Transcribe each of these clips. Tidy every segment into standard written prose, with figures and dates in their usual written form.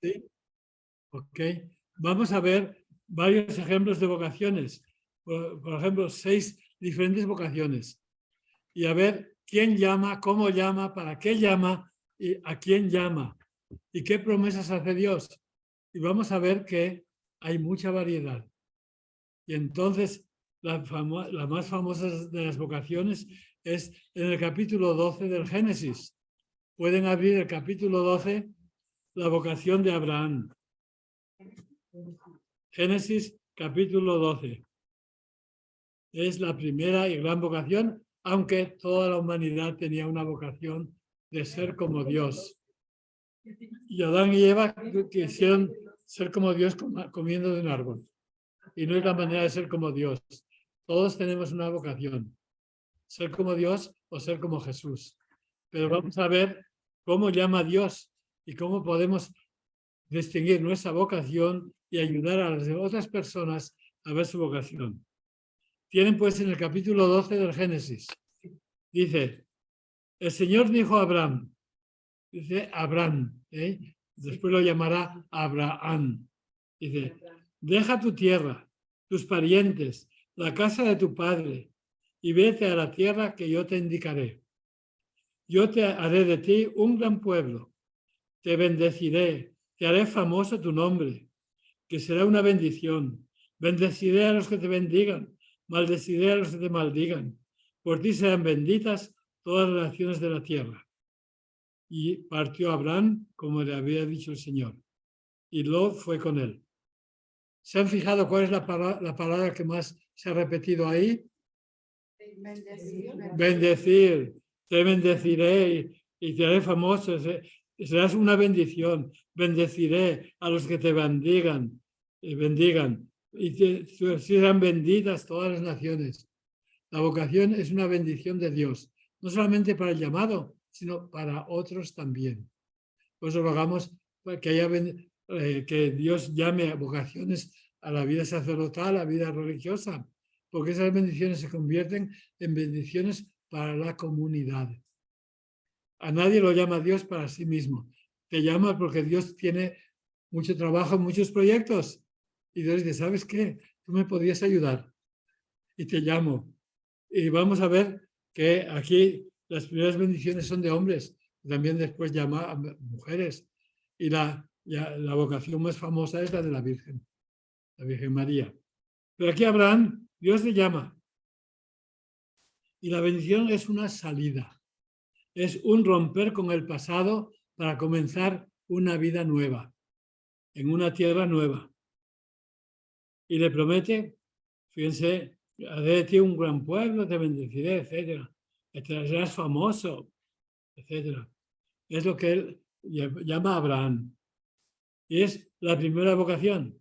¿Sí? Ok. Vamos a ver varios ejemplos de vocaciones. Por ejemplo, 6 diferentes vocaciones. Y a ver quién llama, cómo llama, para qué llama y a quién llama. Y qué promesas hace Dios. Y vamos a ver que hay mucha variedad. Y entonces la más famosa de las vocaciones es en el capítulo 12 del Génesis. Pueden abrir el capítulo 12, la vocación de Abraham. Génesis capítulo 12. Es la primera y gran vocación, aunque toda la humanidad tenía una vocación de ser como Dios. Y Adán y Eva quisieron ser como Dios comiendo de un árbol. Y no es la manera de ser como Dios. Todos tenemos una vocación. Ser como Dios o ser como Jesús. Pero vamos a ver cómo llama a Dios y cómo podemos distinguir nuestra vocación y ayudar a las otras personas a ver su vocación. Tienen pues en el capítulo 12 del Génesis. Dice, el Señor dijo a Abraham, dice Abraham, después lo llamará Abraham. Dice, deja tu tierra, tus parientes, la casa de tu padre y vete a la tierra que yo te indicaré. Yo te haré de ti un gran pueblo, te bendeciré, te haré famoso tu nombre, que será una bendición. Bendeciré a los que te bendigan, maldeciré a los que te maldigan. Por ti serán benditas todas las naciones de la tierra. Y partió Abraham como le había dicho el Señor. Y Lot fue con él. ¿Se han fijado cuál es la palabra que más se ha repetido ahí? Bendecir. Te bendeciré y te haré famoso. Serás una bendición. Bendeciré a los que te bendigan. Y serán benditas todas las naciones. La vocación es una bendición de Dios, no solamente para el llamado, sino para otros también. Pues rogamos que Dios llame a vocaciones a la vida sacerdotal, a la vida religiosa, porque esas bendiciones se convierten en bendiciones para la comunidad. A nadie lo llama Dios para sí mismo. Te llama porque Dios tiene mucho trabajo, muchos proyectos. Y Dios dice, ¿sabes qué? Tú me podrías ayudar. Y te llamo. Y vamos a ver que aquí las primeras bendiciones son de hombres. También después llama a mujeres. Y la vocación más famosa es la de la Virgen María. Pero aquí Abraham, Dios le llama. Y la bendición es una salida. Es un romper con el pasado para comenzar una vida nueva, en una tierra nueva. Y le promete, fíjense, haré de ti un gran pueblo, te bendeciré, etc. Serás famoso, etc. Es lo que él llama a Abraham. Y es la primera vocación.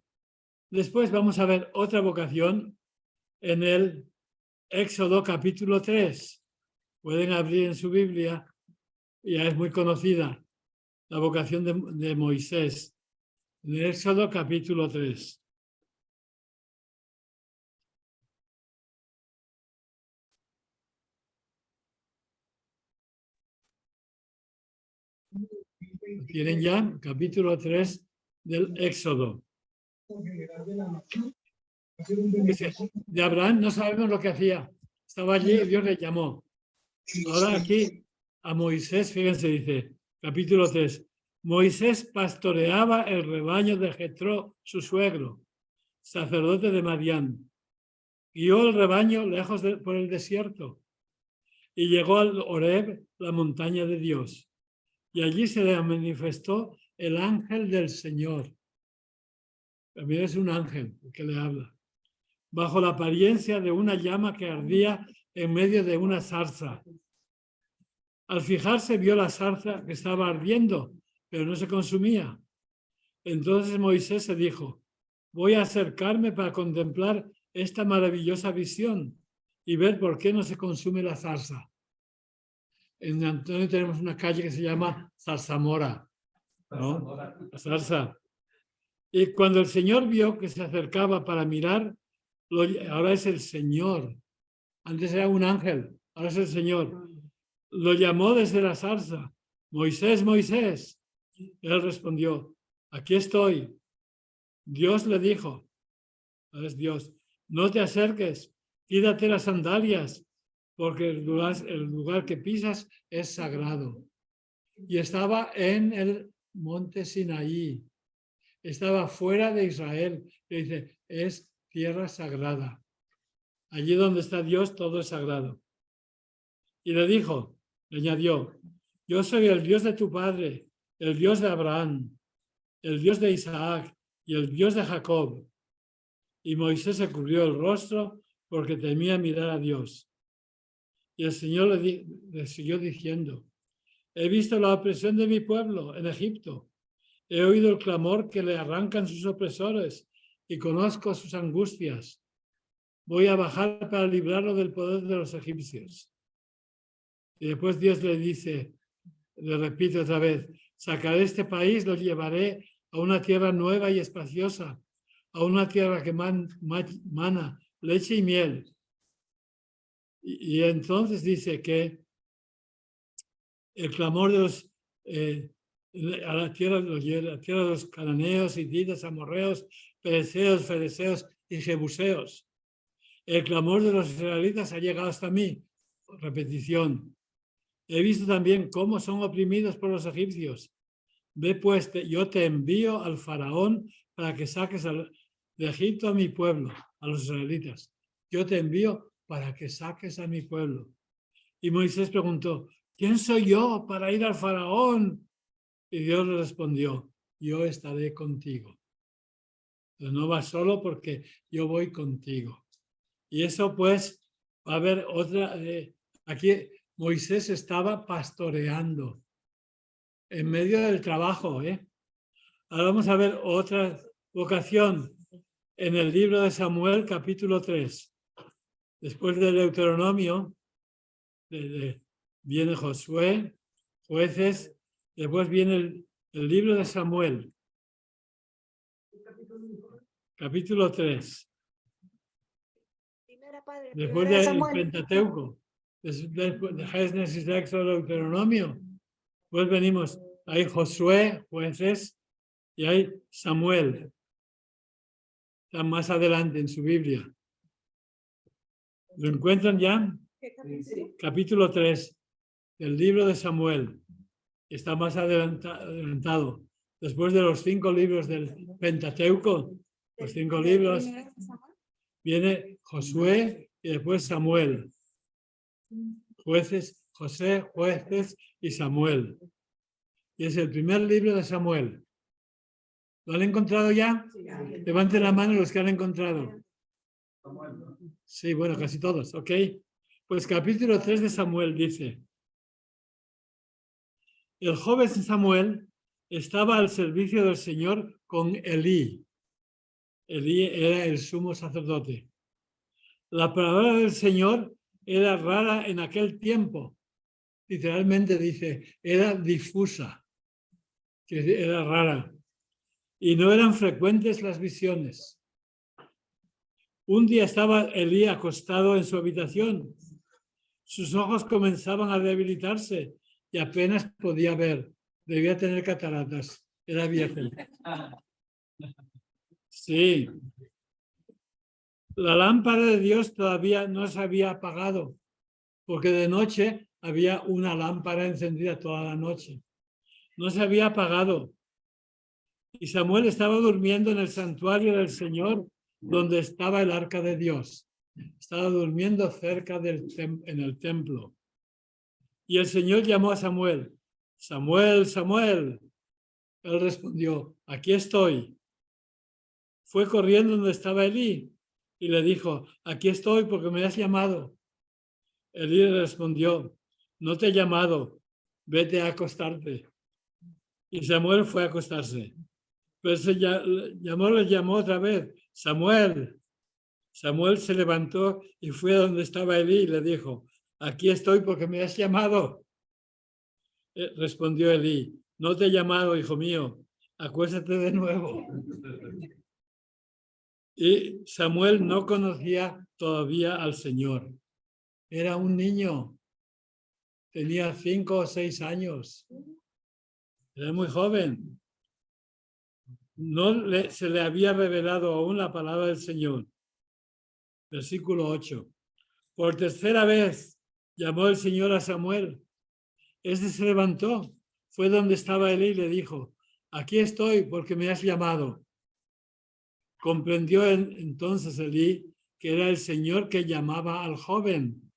Después vamos a ver otra vocación en el Éxodo capítulo 3. Pueden abrir en su Biblia, ya es muy conocida, la vocación de Moisés. En el Éxodo capítulo 3. ¿Lo tienen ya? Capítulo 3 del Éxodo. De Abraham no sabemos lo que hacía. Estaba allí y Dios le llamó. Ahora aquí a Moisés, fíjense, dice, capítulo 3. Moisés pastoreaba el rebaño de Jetro, su suegro, sacerdote de Madián. Guió el rebaño lejos por el desierto y llegó al Horeb, la montaña de Dios. Y allí se le manifestó el ángel del Señor. También es un ángel que le habla. Bajo la apariencia de una llama que ardía en medio de una zarza. Al fijarse vio la zarza que estaba ardiendo, pero no se consumía. Entonces Moisés se dijo, voy a acercarme para contemplar esta maravillosa visión y ver por qué no se consume la zarza. En Antonio tenemos una calle que se llama Zarzamora, ¿no? La zarza. Y cuando el Señor vio que se acercaba para mirar, ahora es el Señor. Antes era un ángel, ahora es el Señor. Lo llamó desde la zarza. Moisés, Moisés. Él respondió, aquí estoy. Dios le dijo, es Dios, no te acerques, quítate las sandalias, porque el lugar que pisas es sagrado. Y estaba en el monte Sinaí, estaba fuera de Israel. Le dice, es tierra sagrada. Allí donde está Dios, todo es sagrado. Y le dijo, le añadió, yo soy el Dios de tu padre, el Dios de Abraham, el Dios de Isaac y el Dios de Jacob. Y Moisés se cubrió el rostro porque temía mirar a Dios. Y el Señor le siguió diciendo, he visto la opresión de mi pueblo en Egipto. He oído el clamor que le arrancan sus opresores y conozco sus angustias. Voy a bajar para librarlo del poder de los egipcios. Y después Dios le dice, le repito otra vez, sacaré este país, lo llevaré a una tierra nueva y espaciosa, a una tierra que mana leche y miel. Y entonces dice que el clamor de los, a la tierra de los cananeos, hititas, amorreos, pereceos, fereceos y jebuseos. El clamor de los israelitas ha llegado hasta mí. Repetición. He visto también cómo son oprimidos por los egipcios. Ve pues, yo te envío al faraón para que saques de Egipto a mi pueblo, a los israelitas. Yo te envío para que saques a mi pueblo. Y Moisés preguntó, ¿quién soy yo para ir al faraón? Y Dios le respondió, yo estaré contigo. Pero no vas solo porque yo voy contigo. Y eso pues, va a haber otra, aquí Moisés estaba pastoreando en medio del trabajo. Ahora vamos a ver otra vocación en el libro de Samuel, capítulo 3. Después del Deuteronomio, viene Josué, Jueces, después viene el libro de Samuel, capítulo 3. Después del Pentateuco, después de Génesis, Éxodo, Deuteronomio, pues venimos, hay Josué, Jueces, y hay Samuel. Está más adelante en su Biblia. ¿Lo encuentran ya? Capítulo 3 del libro de Samuel. Está más adelantado. Después de los 5 libros del Pentateuco, los 5 libros, viene Josué y después Samuel. Jueces, José, Jueces y Samuel. Y es el primer libro de Samuel. ¿Lo han encontrado ya? Levanten la mano los que han encontrado. Sí, bueno, casi todos, ok. Pues capítulo 3 de Samuel dice, el joven Samuel estaba al servicio del Señor con Elí. Elí era el sumo sacerdote. La palabra del Señor era rara en aquel tiempo. Literalmente dice, era difusa, que era rara. Y no eran frecuentes las visiones. Un día estaba Elí acostado en su habitación. Sus ojos comenzaban a debilitarse y apenas podía ver. Debía tener cataratas. Era viejo. Sí. La lámpara de Dios todavía no se había apagado, porque de noche había una lámpara encendida toda la noche. No se había apagado. Y Samuel estaba durmiendo en el santuario del Señor, donde estaba el arca de Dios. Estaba durmiendo cerca en el templo. Y el Señor llamó a Samuel. Samuel, Samuel. Él respondió, aquí estoy. Fue corriendo donde estaba Elí y le dijo, aquí estoy porque me has llamado. Elí le respondió, no te he llamado, vete a acostarte. Y Samuel fue a acostarse. Pero le llamó otra vez, Samuel. Samuel se levantó y fue a donde estaba Elí y le dijo, aquí estoy porque me has llamado. Respondió Elí, no te he llamado, hijo mío, acuéstate de nuevo. Y Samuel no conocía todavía al Señor. Era un niño, tenía 5 o 6 años. Era muy joven. se le había revelado aún la palabra del Señor. Versículo 8. Por tercera vez llamó el Señor a Samuel. Este se levantó, fue donde estaba Elí y le dijo: aquí estoy porque me has llamado. Comprendió entonces Elí que era el Señor que llamaba al joven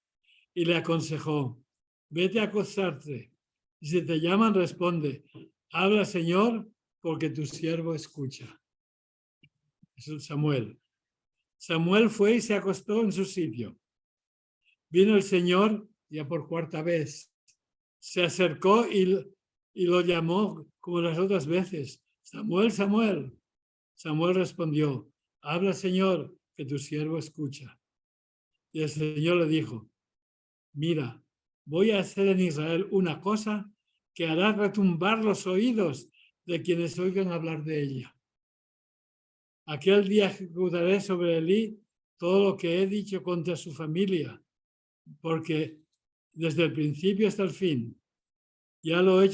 y le aconsejó: vete a acostarte. Y si te llaman, responde: habla, Señor, porque tu siervo escucha. Es Samuel. Samuel fue y se acostó en su sitio. Vino el Señor ya por cuarta vez. Se acercó y lo llamó como las otras veces: Samuel, Samuel. Samuel respondió: habla, Señor, que tu siervo escucha. Y el Señor le dijo: mira, voy a hacer en Israel una cosa que hará retumbar los oídos de quienes oigan hablar de ella. Aquel día ejecutaré sobre Elí todo lo que he dicho contra su familia, porque desde el principio hasta el fin ya le he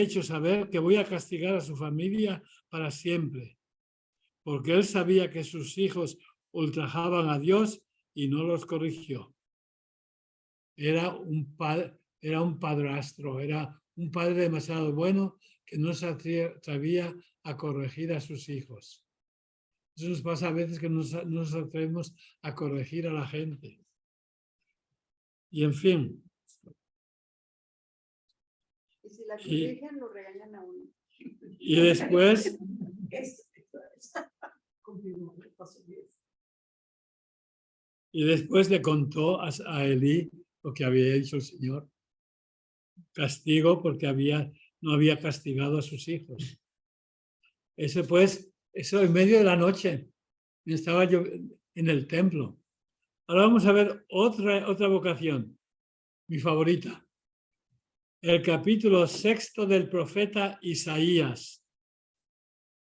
hecho saber que voy a castigar a su familia para siempre, porque él sabía que sus hijos ultrajaban a Dios y no los corrigió. Era un padrastro, era un padre demasiado bueno que no se atrevía a corregir a sus hijos. Eso nos pasa a veces, que no nos atrevemos a corregir a la gente. Y en fin. Y si la corrigen, lo regañan a uno. Y después... Y después le contó a Elí lo que había hecho el Señor. Castigo porque no había castigado a sus hijos. Eso en medio de la noche. Estaba yo en el templo. Ahora vamos a ver otra vocación, mi favorita. El capítulo 6 del profeta Isaías.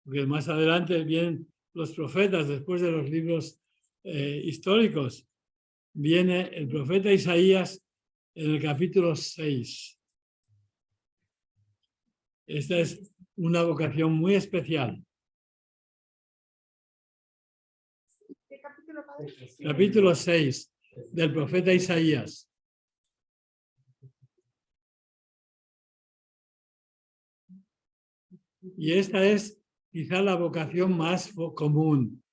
Porque más adelante vienen los profetas, después de los libros históricos. Viene el profeta Isaías en el capítulo 6. Esta es una vocación muy especial. ¿Qué capítulo, padre? Capítulo 6 del profeta Isaías. Y esta es quizá la vocación más común,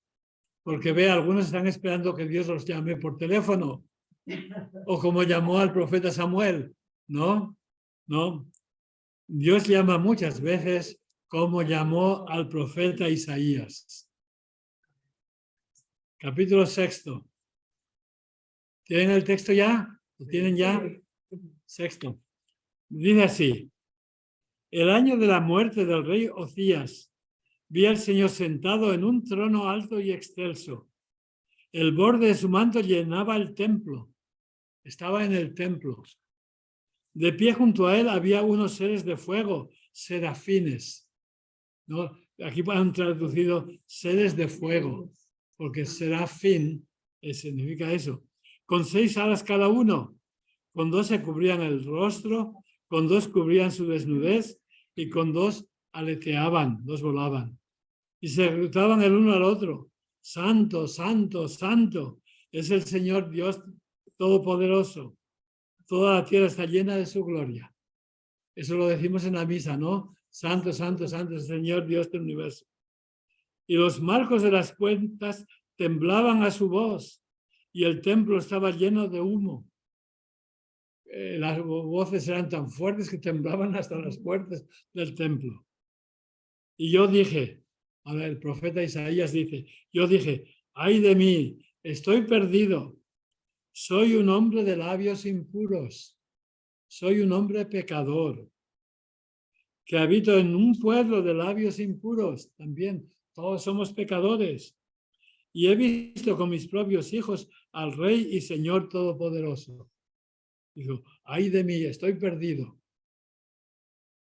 porque algunos están esperando que Dios los llame por teléfono, o como llamó al profeta Samuel. No. Dios llama muchas veces como llamó al profeta Isaías. Capítulo 6. ¿Tienen el texto ya? ¿Lo tienen ya? 6. Dice así: el año de la muerte del rey Ocías, vi al Señor sentado en un trono alto y excelso. El borde de su manto llenaba el templo. Estaba en el templo. De pie junto a él había unos seres de fuego, serafines. ¿No? Aquí han traducido seres de fuego, porque serafín significa eso. Con 6 alas cada uno. Con 2 se cubrían el rostro, con 2 cubrían su desnudez y con 2 aleteaban, 2 volaban. Y se gritaban el uno al otro: Santo, santo, santo es el Señor Dios Todopoderoso. Toda la tierra está llena de su gloria. Eso lo decimos en la misa, ¿no? Santo, santo, santo es el Señor Dios del universo. Y los marcos de las puertas temblaban a su voz y el templo estaba lleno de humo. Las voces eran tan fuertes que temblaban hasta las puertas del templo. Y yo dije, ahora el profeta Isaías dice, yo dije: ay de mí, estoy perdido. Soy un hombre de labios impuros. Soy un hombre pecador, que habito en un pueblo de labios impuros. También todos somos pecadores. Y he visto con mis propios ojos al Rey y Señor Todopoderoso. Digo, ay de mí, estoy perdido.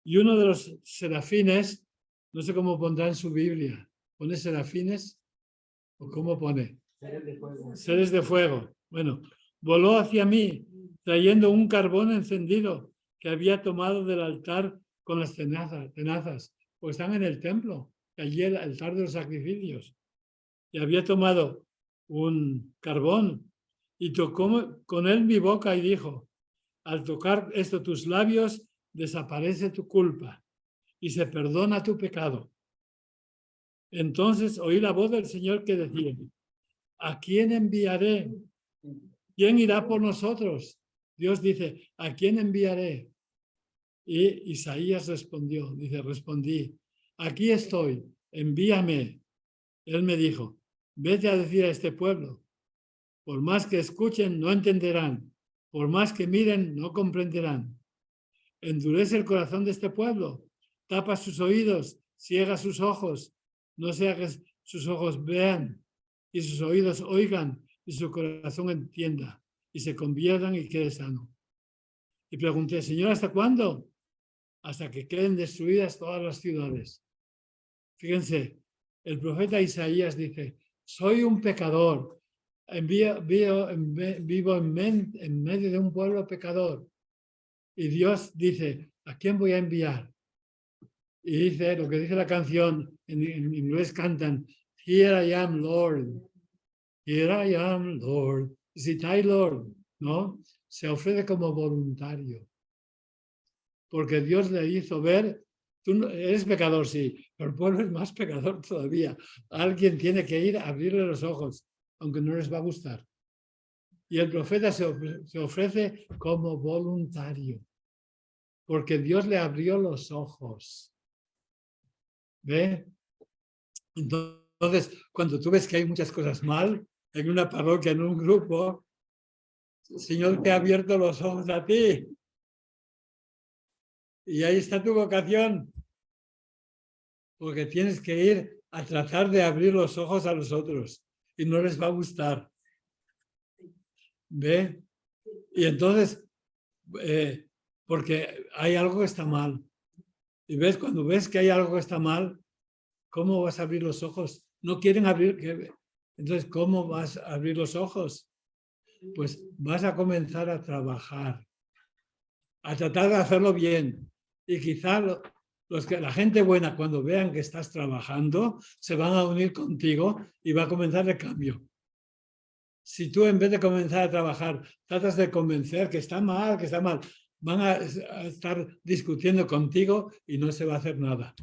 Y uno de los serafines, no sé cómo pondrá en su Biblia, ¿pone serafines? ¿O cómo pone? Seres de fuego. Seres de fuego. Bueno, voló hacia mí, trayendo un carbón encendido que había tomado del altar con las tenazas. pues están en el templo, allí el altar de los sacrificios. Y había tomado un carbón y tocó con él mi boca y dijo, al tocar esto tus labios, desaparece tu culpa y se perdona tu pecado. Entonces oí la voz del Señor que decía, ¿a quién enviaré? ¿Quién irá por nosotros? Dios dice, ¿a quién enviaré? Y Isaías respondió, respondí, aquí estoy, envíame. Él me dijo, vete a decir a este pueblo, por más que escuchen, no entenderán, por más que miren, no comprenderán. Endurece el corazón de este pueblo, tapa sus oídos, ciega sus ojos, no sea que sus ojos vean y sus oídos oigan y su corazón entienda y se conviertan y quede sano. Y pregunté, Señor, ¿hasta cuándo? Hasta que queden destruidas todas las ciudades. Fíjense, el profeta Isaías dice, soy un pecador, vivo en medio de un pueblo pecador. Y Dios dice, ¿a quién voy a enviar? Y dice lo que dice la canción, en inglés cantan, Here I am, Lord. Here I am, Lord. Is it I, Lord? ¿No? Se ofrece como voluntario. Porque Dios le hizo ver, tú eres pecador, sí, pero el pueblo es más pecador todavía. Alguien tiene que ir a abrirle los ojos, aunque no les va a gustar. Y el profeta se ofrece como voluntario, porque Dios le abrió los ojos. ¿Ve? Entonces, cuando tú ves que hay muchas cosas mal, en una parroquia, en un grupo, el Señor te ha abierto los ojos a ti. Y ahí está tu vocación. Porque tienes que ir a tratar de abrir los ojos a los otros y no les va a gustar. ¿Ve? Y entonces, porque hay algo que está mal. Y ves, cuando ves que hay algo que está mal, ¿cómo vas a abrir los ojos? No quieren abrir. Entonces, ¿cómo vas a abrir los ojos? Pues vas a comenzar a trabajar, a tratar de hacerlo bien. Y quizá la gente buena, cuando vean que estás trabajando, se van a unir contigo y va a comenzar el cambio. Si tú, en vez de comenzar a trabajar, tratas de convencer que está mal, van a estar discutiendo contigo y no se va a hacer nada.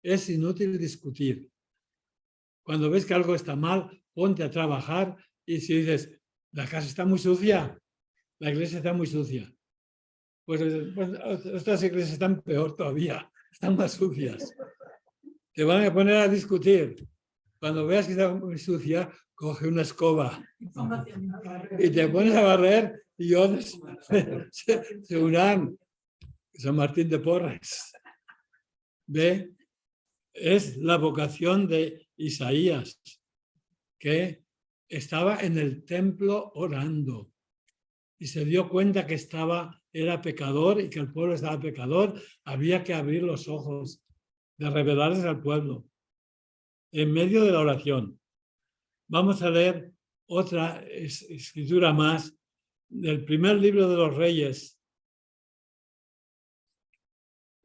Es inútil discutir. Cuando ves que algo está mal, ponte a trabajar y si dices, la casa está muy sucia, la iglesia está muy sucia. Pues estas iglesias están peor todavía, están más sucias. Te van a poner a discutir. Cuando veas que está muy sucia, coge una escoba y te pones a barrer y otros se unirán. San Martín de Porres. ¿Ve? Es la vocación de Isaías, que estaba en el templo orando y se dio cuenta que era pecador y que el pueblo estaba pecador. Había que abrir los ojos, de revelarles al pueblo en medio de la oración. Vamos a leer otra escritura más del primer libro de los Reyes.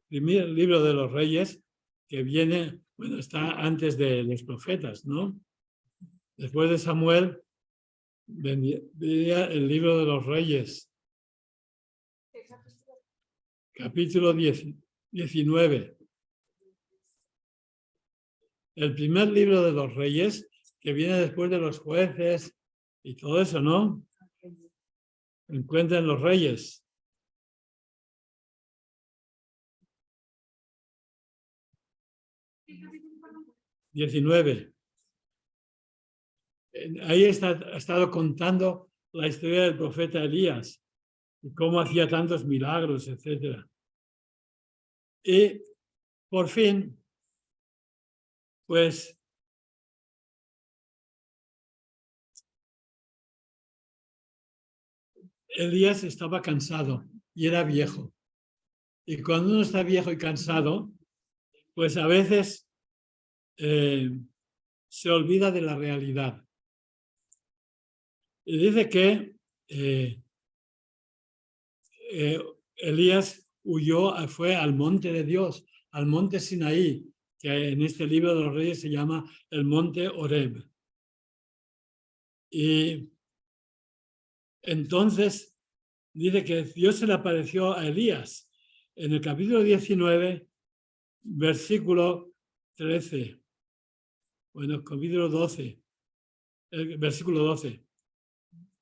Primer libro de los Reyes, que viene, bueno, está antes de los profetas, ¿no? Después de Samuel, venía el libro de los Reyes, capítulo 19. El primer libro de los Reyes, que viene después de los jueces y todo eso, ¿no? Encuentran los Reyes. ...19... Ahí ha estado contando la historia del profeta Elías y cómo hacía tantos milagros, etc. Y por fin, pues, Elías estaba cansado y era viejo. Y cuando uno está viejo y cansado, pues a veces se olvida de la realidad. Y dice que Elías huyó, fue al monte de Dios, al monte Sinaí, que en este libro de los Reyes se llama el monte Horeb. Y entonces dice que Dios se le apareció a Elías en el capítulo 19, versículo 13. Bueno, capítulo 12, el versículo 12.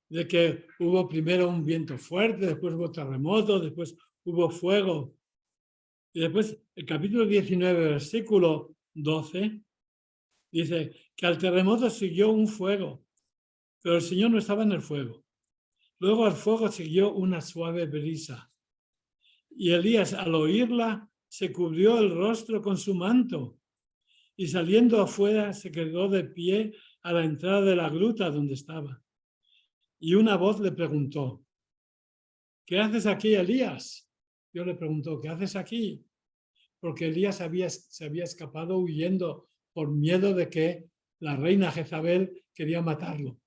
De que hubo primero un viento fuerte, después hubo terremoto, después hubo fuego. Y después, el capítulo 19, versículo 12, dice que al terremoto siguió un fuego, pero el Señor no estaba en el fuego. Luego al fuego siguió una suave brisa. Y Elías, al oírla, se cubrió el rostro con su manto y saliendo afuera se quedó de pie a la entrada de la gruta donde estaba. Y una voz le preguntó, ¿qué haces aquí, Elías? Dios le preguntó, ¿qué haces aquí? Porque Elías se había escapado huyendo por miedo de que la reina Jezabel quería matarlo.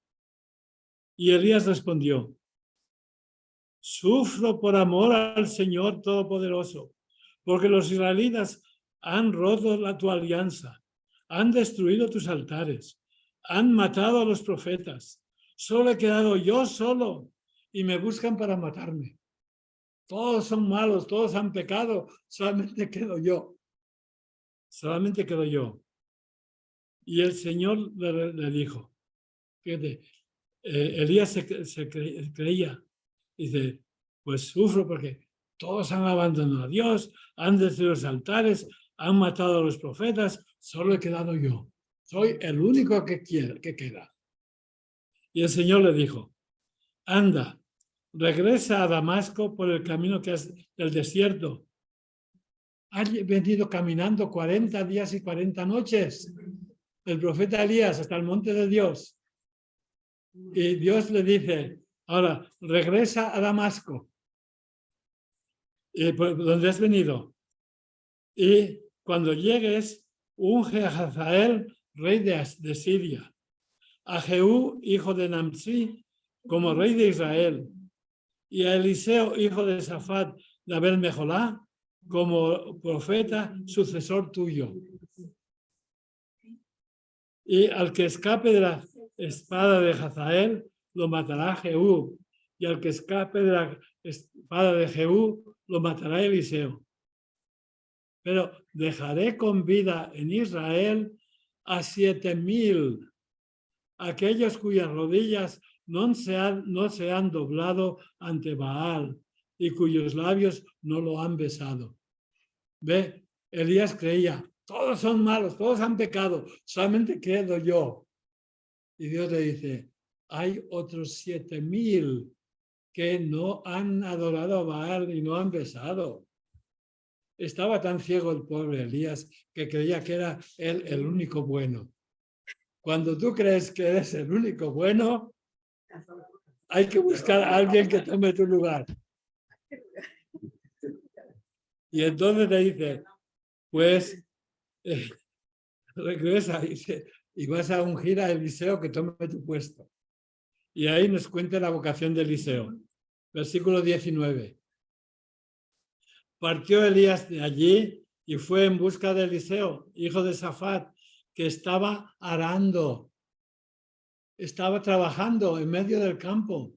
Y Elías respondió, sufro por amor al Señor Todopoderoso, porque los israelitas han roto tu alianza, han destruido tus altares, han matado a los profetas. Solo he quedado yo solo y me buscan para matarme. Todos son malos, todos han pecado, solamente quedo yo. Solamente quedo yo. Y el Señor le dijo, fíjate, Elías se creía, dice, pues sufro porque todos han abandonado a Dios, han destruido los altares, han matado a los profetas, solo he quedado yo. Soy el único que queda. Y el Señor le dijo, anda, regresa a Damasco por el camino del desierto. Has venido caminando 40 días y 40 noches. El profeta Elías hasta el monte de Dios. Y Dios le dice, ahora, regresa a Damasco, donde has venido. Y cuando llegues, unge a Hazael, rey de Siria, a Jehú, hijo de Namsi, como rey de Israel, y a Eliseo, hijo de Safat, de Abel Mejolá, como profeta sucesor tuyo. Y al que escape de la espada de Hazael, lo matará Jehú, y al que escape de la espada de Jehú, lo matará Eliseo. Pero dejaré con vida en Israel a 7,000, aquellos cuyas rodillas no se han doblado ante Baal y cuyos labios no lo han besado. Ve, Elías creía, todos son malos, todos han pecado, solamente quedo yo. Y Dios le dice, hay otros 7,000 que no han adorado a Baal y no han besado. Estaba tan ciego el pobre Elías que creía que era él el único bueno. Cuando tú crees que eres el único bueno, hay que buscar a alguien que tome tu lugar. Y entonces te dice, pues regresa y vas a ungir a Eliseo que tome tu puesto. Y ahí nos cuenta la vocación de Eliseo. Versículo 19. Partió Elías de allí y fue en busca de Eliseo, hijo de Safat, que estaba arando. Estaba trabajando en medio del campo.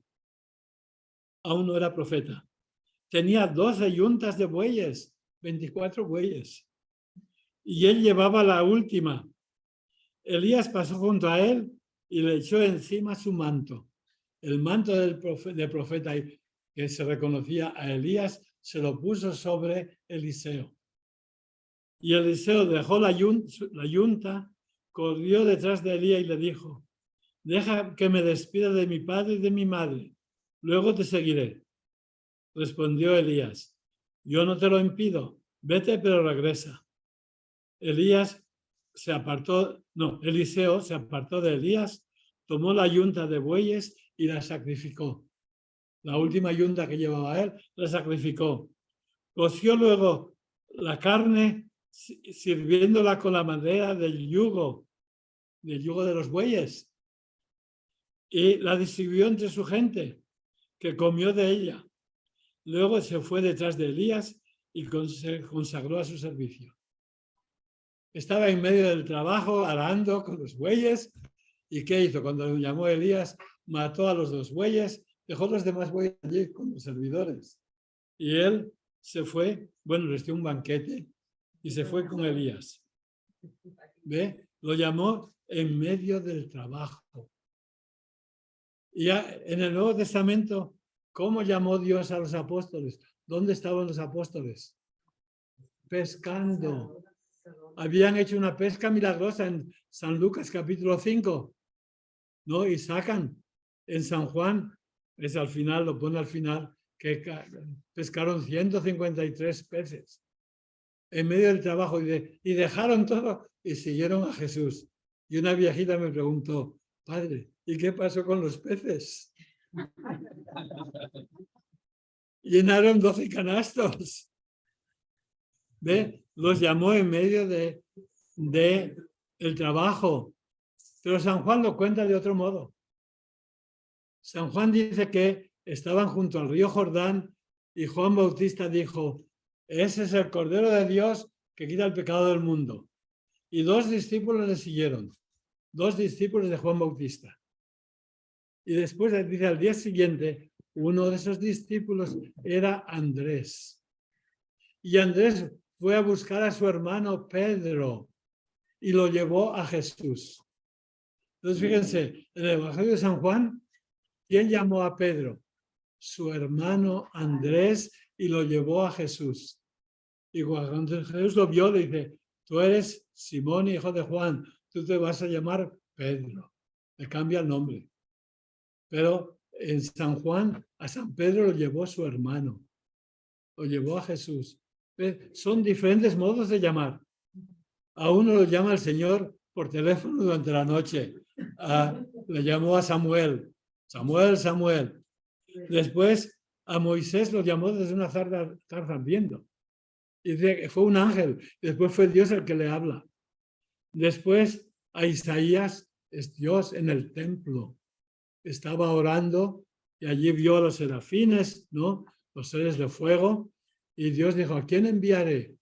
Aún no era profeta. Tenía 12 yuntas de bueyes, 24 bueyes. Y él llevaba la última. Elías pasó junto a él y le echó encima su manto. El manto del profeta que se reconocía a Elías se lo puso sobre Eliseo. Y Eliseo dejó la yunta, corrió detrás de Elías y le dijo, deja que me despida de mi padre y de mi madre, luego te seguiré. Respondió Elías, yo no te lo impido, vete pero regresa. Eliseo se apartó de Elías, tomó la yunta de bueyes y la sacrificó. La última yunta que llevaba él, la sacrificó. Coció luego la carne sirviéndola con la madera del yugo de los bueyes, y la distribuyó entre su gente, que comió de ella. Luego se fue detrás de Elías y se consagró a su servicio. Estaba en medio del trabajo, arando con los bueyes. ¿Y qué hizo? Cuando lo llamó Elías, mató a los 2 bueyes, dejó los demás bueyes allí con los servidores. Y él se fue, bueno, les dio un banquete y se fue con Elías. ¿Ve? Lo llamó en medio del trabajo. Y ya en el Nuevo Testamento, ¿cómo llamó Dios a los apóstoles? ¿Dónde estaban los apóstoles? Pescando. Habían hecho una pesca milagrosa en San Lucas capítulo 5, ¿no? Y sacan en San Juan, es al final, lo pone al final, que pescaron 153 peces en medio del trabajo y dejaron todo y siguieron a Jesús. Y una viejita me preguntó, padre, ¿y qué pasó con los peces? Llenaron 12 canastos. ¿Ve? Los llamó en medio de el trabajo. Pero San Juan lo cuenta de otro modo. San Juan dice que estaban junto al río Jordán y Juan Bautista dijo, ese es el Cordero de Dios que quita el pecado del mundo. Y 2 discípulos le siguieron, 2 discípulos de Juan Bautista. Y después dice al día siguiente, uno de esos discípulos era Andrés. Y Andrés fue a buscar a su hermano Pedro y lo llevó a Jesús. Entonces, fíjense, en el Evangelio de San Juan, ¿quién llamó a Pedro? Su hermano Andrés y lo llevó a Jesús. Y cuando Jesús lo vio, le dice, tú eres Simón, hijo de Juan, tú te vas a llamar Pedro. Le cambia el nombre. Pero en San Juan, a San Pedro lo llevó su hermano. Lo llevó a Jesús. Son diferentes modos de llamar. A uno lo llama el Señor por teléfono durante la noche. Le llamó a Samuel. Samuel, Samuel. Después a Moisés lo llamó desde una zarza ardiendo. Y dice que fue un ángel. Después fue Dios el que le habla. Después a Isaías es Dios en el templo. Estaba orando y allí vio a los serafines, ¿no? Los seres de fuego. Y Dios dijo, ¿a quién enviaré?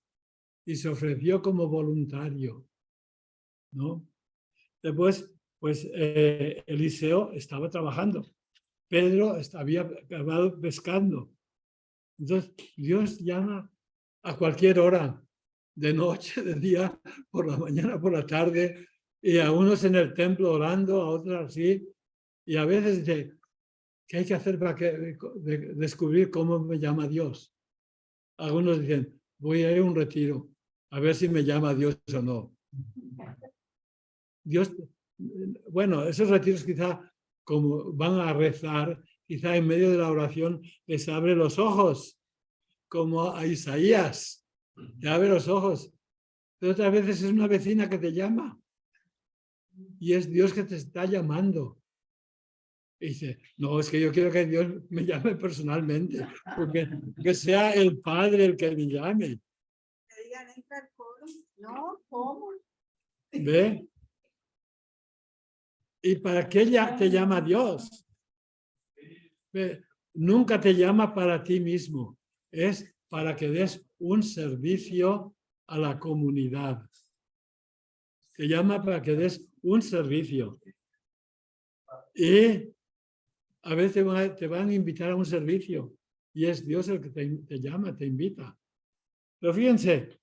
Y se ofreció como voluntario, ¿no? Después, pues Eliseo estaba trabajando. Pedro había acabado pescando. Entonces, Dios llama a cualquier hora, de noche, de día, por la mañana, por la tarde, y a unos en el templo orando, a otros así. Y a veces dice, ¿qué hay que hacer para descubrir cómo me llama Dios? Algunos dicen, voy a ir a un retiro, a ver si me llama Dios o no. Dios, bueno, esos retiros quizá como van a rezar, quizá en medio de la oración les abre los ojos, como a Isaías, te abre los ojos. Pero otras veces es una vecina que te llama y es Dios que te está llamando. Y dice, no, es que yo quiero que Dios me llame personalmente, porque que sea el Padre el que me llame. Que digan, entra al coro. No, ¿cómo? ¿Ve? ¿Y para qué te llama Dios? ¿Ve? Nunca te llama para ti mismo, es para que des un servicio a la comunidad. Te llama para que des un servicio. Y a veces te van a invitar a un servicio y es Dios el que te llama, te invita. Pero fíjense,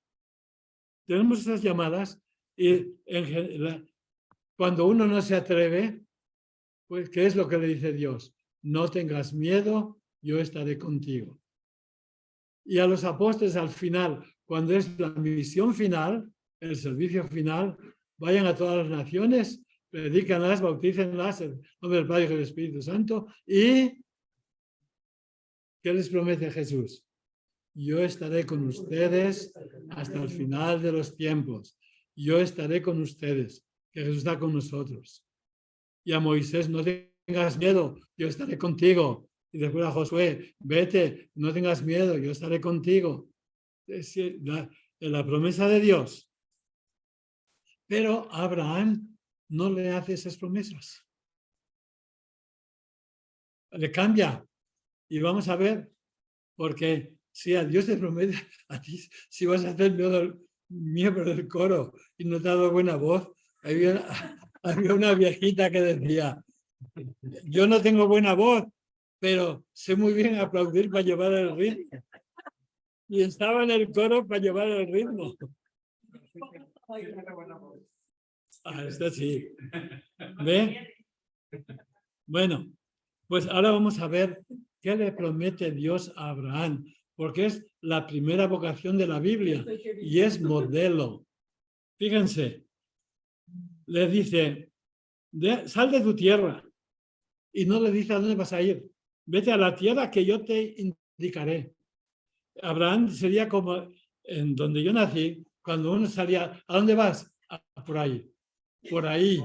tenemos estas llamadas y cuando uno no se atreve, pues ¿qué es lo que le dice Dios? No tengas miedo, yo estaré contigo. Y a los apóstoles al final, cuando es la misión final, el servicio final, vayan a todas las naciones, predícanlas, bautícenlas en nombre del Padre y del Espíritu Santo. ¿Y qué les promete Jesús? Yo estaré con ustedes hasta el final de los tiempos. Yo estaré con ustedes, que Jesús está con nosotros. Y a Moisés, no tengas miedo, yo estaré contigo. Y después a Josué, vete, no tengas miedo, yo estaré contigo. Es la promesa de Dios. Pero Abraham no le hace esas promesas. Le cambia. Y vamos a ver, porque si a Dios te promete a ti, si vas a ser miembro del coro y no te ha dado buena voz, había una viejita que decía, yo no tengo buena voz, pero sé muy bien aplaudir para llevar el ritmo. Y estaba en el coro para llevar el ritmo. Esto sí. ¿Ve? Bueno, pues ahora vamos a ver qué le promete Dios a Abraham, porque es la primera vocación de la Biblia y es modelo. Fíjense, le dice, sal de tu tierra, y no le dice a dónde vas a ir. Vete a la tierra que yo te indicaré. Abraham sería como en donde yo nací, cuando uno salía, ¿a dónde vas? Por ahí. Por ahí.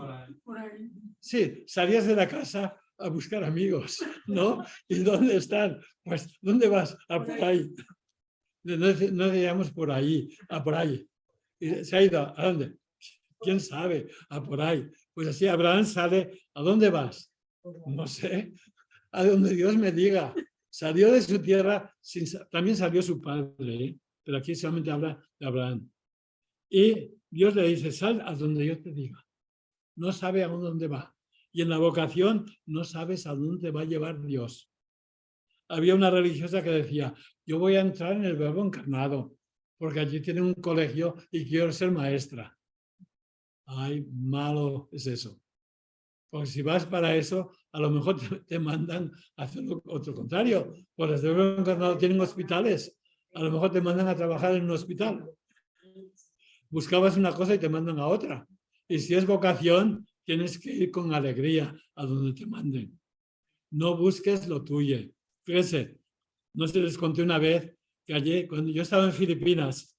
Sí, salías de la casa a buscar amigos, ¿no? ¿Y dónde están? Pues, ¿dónde vas? Por ahí. No digamos por ahí, por ahí. Y se ha ido, ¿a dónde? ¿Quién sabe? Por ahí. Pues así Abraham sale, ¿a dónde vas? No sé, a donde Dios me diga. Salió de su tierra, también salió su padre, ¿eh? Pero aquí solamente habla de Abraham. Y Dios le dice, sal a donde yo te diga. No sabe a dónde va. Y en la vocación no sabes a dónde va a llevar Dios. Había una religiosa que decía, yo voy a entrar en el Verbo encarnado, porque allí tiene un colegio y quiero ser maestra. Ay, malo es eso. Porque si vas para eso, a lo mejor te mandan a hacer otro contrario. Porque desde luego cuando tienen hospitales, a lo mejor te mandan a trabajar en un hospital. Buscabas una cosa y te mandan a otra. Y si es vocación, tienes que ir con alegría a donde te manden. No busques lo tuyo. Fíjense, no se les conté una vez que allí, cuando yo estaba en Filipinas,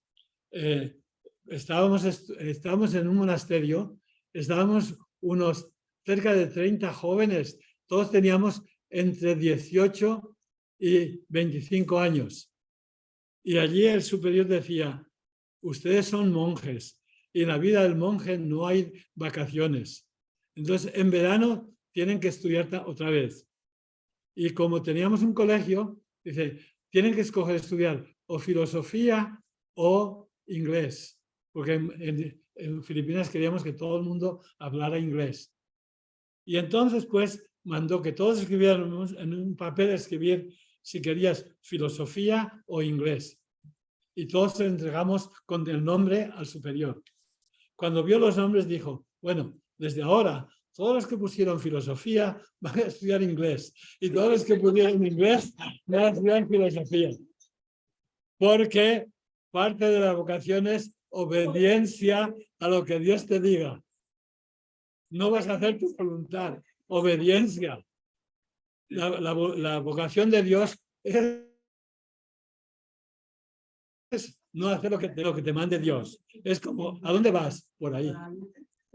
estábamos en un monasterio, estábamos unos cerca de 30 jóvenes, todos teníamos entre 18 y 25 años. Y allí el superior decía, ustedes son monjes y en la vida del monje no hay vacaciones. Entonces, en verano tienen que estudiar otra vez. Y como teníamos un colegio, dice, tienen que escoger estudiar o filosofía o inglés, porque en Filipinas queríamos que todo el mundo hablara inglés. Y entonces, pues, mandó que todos escribiéramos en un papel, escribir si querías filosofía o inglés. Y todos se entregamos con el nombre al superior. Cuando vio los nombres dijo, bueno, desde ahora, todos los que pusieron filosofía van a estudiar inglés y todos los que pusieron inglés van a estudiar filosofía. Porque parte de la vocación es obediencia a lo que Dios te diga. No vas a hacer tu voluntad, obediencia. La vocación de Dios es no hacer lo que te mande Dios. Es como, ¿a dónde vas? Por ahí.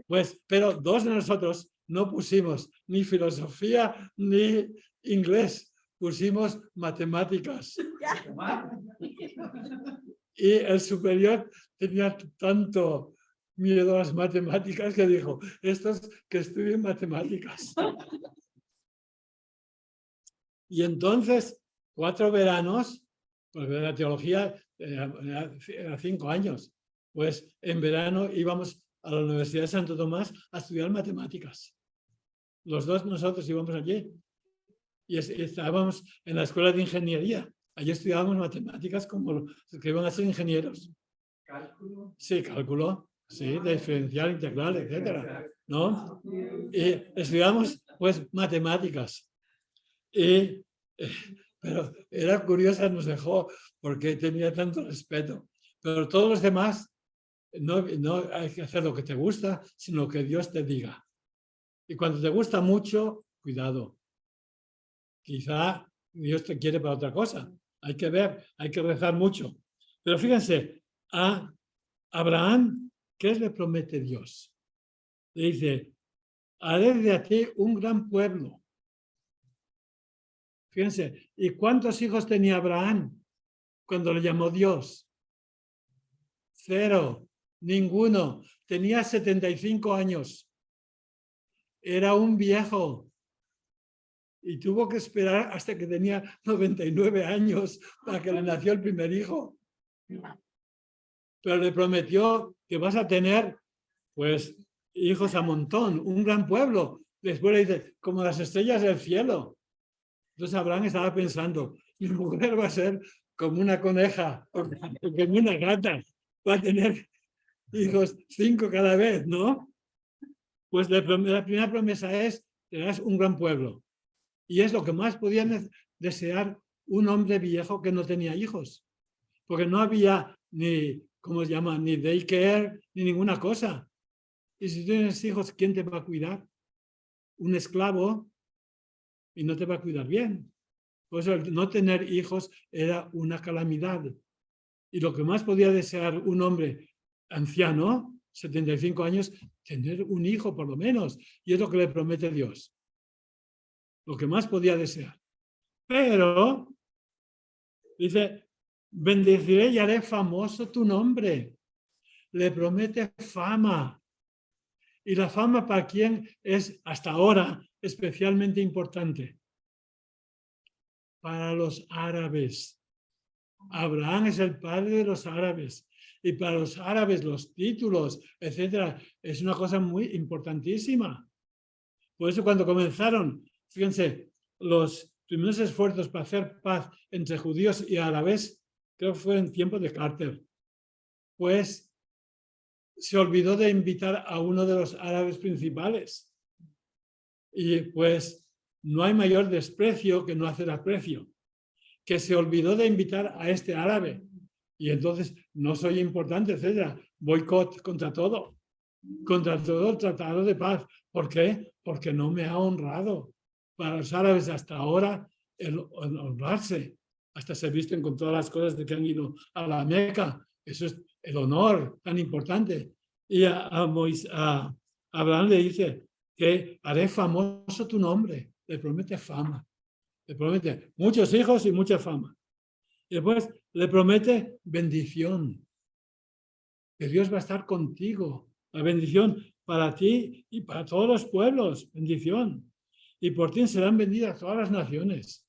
Pues, pero dos de nosotros no pusimos ni filosofía ni inglés, pusimos matemáticas. Y el superior tenía tanto miedo a las matemáticas que dijo, estos que estudien matemáticas. Y entonces, 4 veranos, pues la teología era 5 años, pues en verano íbamos a la Universidad de Santo Tomás a estudiar matemáticas. Los dos nosotros íbamos allí y estábamos en la escuela de ingeniería. Allí estudiábamos matemáticas como los que iban a ser ingenieros. ¿Cálculo? Sí, cálculo, sí, diferencial, integral, etcétera, ¿no? Y estudiamos, pues, matemáticas. Pero era curiosa, nos dejó porque tenía tanto respeto. Pero todos los demás, no hay que hacer lo que te gusta, sino lo que Dios te diga. Y cuando te gusta mucho, cuidado. Quizá Dios te quiere para otra cosa. Hay que ver, hay que rezar mucho. Pero fíjense, a Abraham, ¿qué le promete Dios? Le dice, haré de ti un gran pueblo. Fíjense, ¿y cuántos hijos tenía Abraham cuando le llamó Dios? 0, ninguno. Tenía 75 años. Era un viejo. y tuvo que esperar hasta que tenía 99 años para que le nació el primer hijo. Pero le prometió que vas a tener, pues, hijos a montón, un gran pueblo. Después le dice, como las estrellas del cielo. Entonces Abraham estaba pensando, mi mujer va a ser como una coneja, o como una gata, va a tener hijos 5 cada vez, ¿no? Pues la primera promesa es, tendrás un gran pueblo. Y es lo que más podía desear un hombre viejo que no tenía hijos. Porque no había ni, ¿cómo se llama? Ni daycare, ni ninguna cosa. Y si tienes hijos, ¿quién te va a cuidar? Un esclavo, y no te va a cuidar bien. Por eso el no tener hijos era una calamidad. Y lo que más podía desear un hombre anciano, 75 años, tener un hijo por lo menos. Y es lo que le promete Dios. Lo que más podía desear. Pero, dice, bendeciré y haré famoso tu nombre. Le promete fama. Y la fama para quién es hasta ahora especialmente importante. Para los árabes. Abraham es el padre de los árabes. Y para los árabes los títulos, etcétera, es una cosa muy importantísima. Por eso cuando comenzaron, fíjense, los primeros esfuerzos para hacer paz entre judíos y árabes, creo que fue en tiempo de Carter, pues se olvidó de invitar a uno de los árabes principales. Y pues no hay mayor desprecio que no hacer aprecio. Que se olvidó de invitar a este árabe. Y entonces no soy importante, etcétera. Boicot contra todo el tratado de paz. ¿Por qué? Porque no me ha honrado. Para los árabes hasta ahora, el honrarse, hasta se visten con todas las cosas de que han ido a la Meca. Eso es el honor tan importante. Y a Abraham le dice que haré famoso tu nombre. Le promete fama. Le promete muchos hijos y mucha fama. Y después le promete bendición. Que Dios va a estar contigo. La bendición para ti y para todos los pueblos. Bendición. Y por ti serán benditas todas las naciones.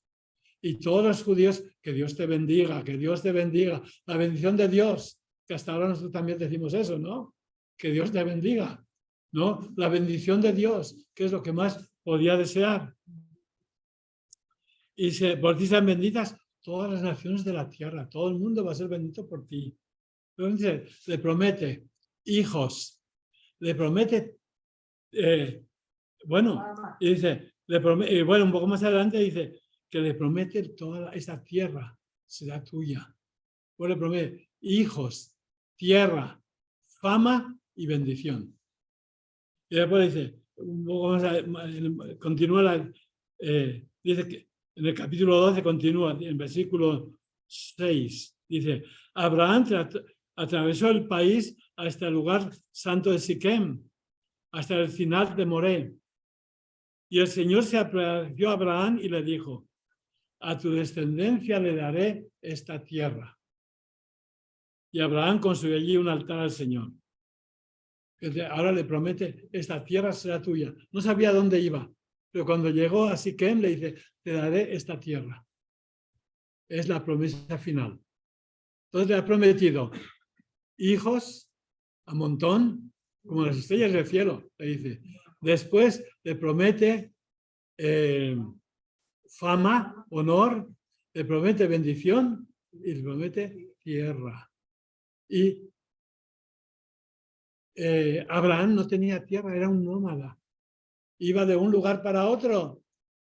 Y todos los judíos, que Dios te bendiga, que Dios te bendiga. La bendición de Dios, que hasta ahora nosotros también decimos eso, ¿no? Que Dios te bendiga, ¿no? La bendición de Dios, que es lo que más podía desear. Y por ti sean benditas todas las naciones de la tierra. Todo el mundo va a ser bendito por ti. Entonces, le promete hijos. Le promete, y dice, bueno, un poco más adelante dice que le promete toda esa tierra será tuya. Pues le promete hijos, tierra, fama y bendición. Y después dice, un poco más, continúa, dice que en el capítulo 12 continúa, en versículo 6, dice, Abraham atravesó el país hasta el lugar santo de Siquem, hasta el final de Moré. Y el Señor se apareció a Abraham y le dijo, a tu descendencia le daré esta tierra. Y Abraham construyó allí un altar al Señor. Ahora le promete, esta tierra será tuya. No sabía dónde iba, pero cuando llegó a Siquem le dice, te daré esta tierra. Es la promesa final. Entonces le ha prometido hijos a montón, como las estrellas del cielo, le dice. Después le promete fama, honor, le promete bendición y le promete tierra. Y Abraham no tenía tierra, era un nómada. Iba de un lugar para otro.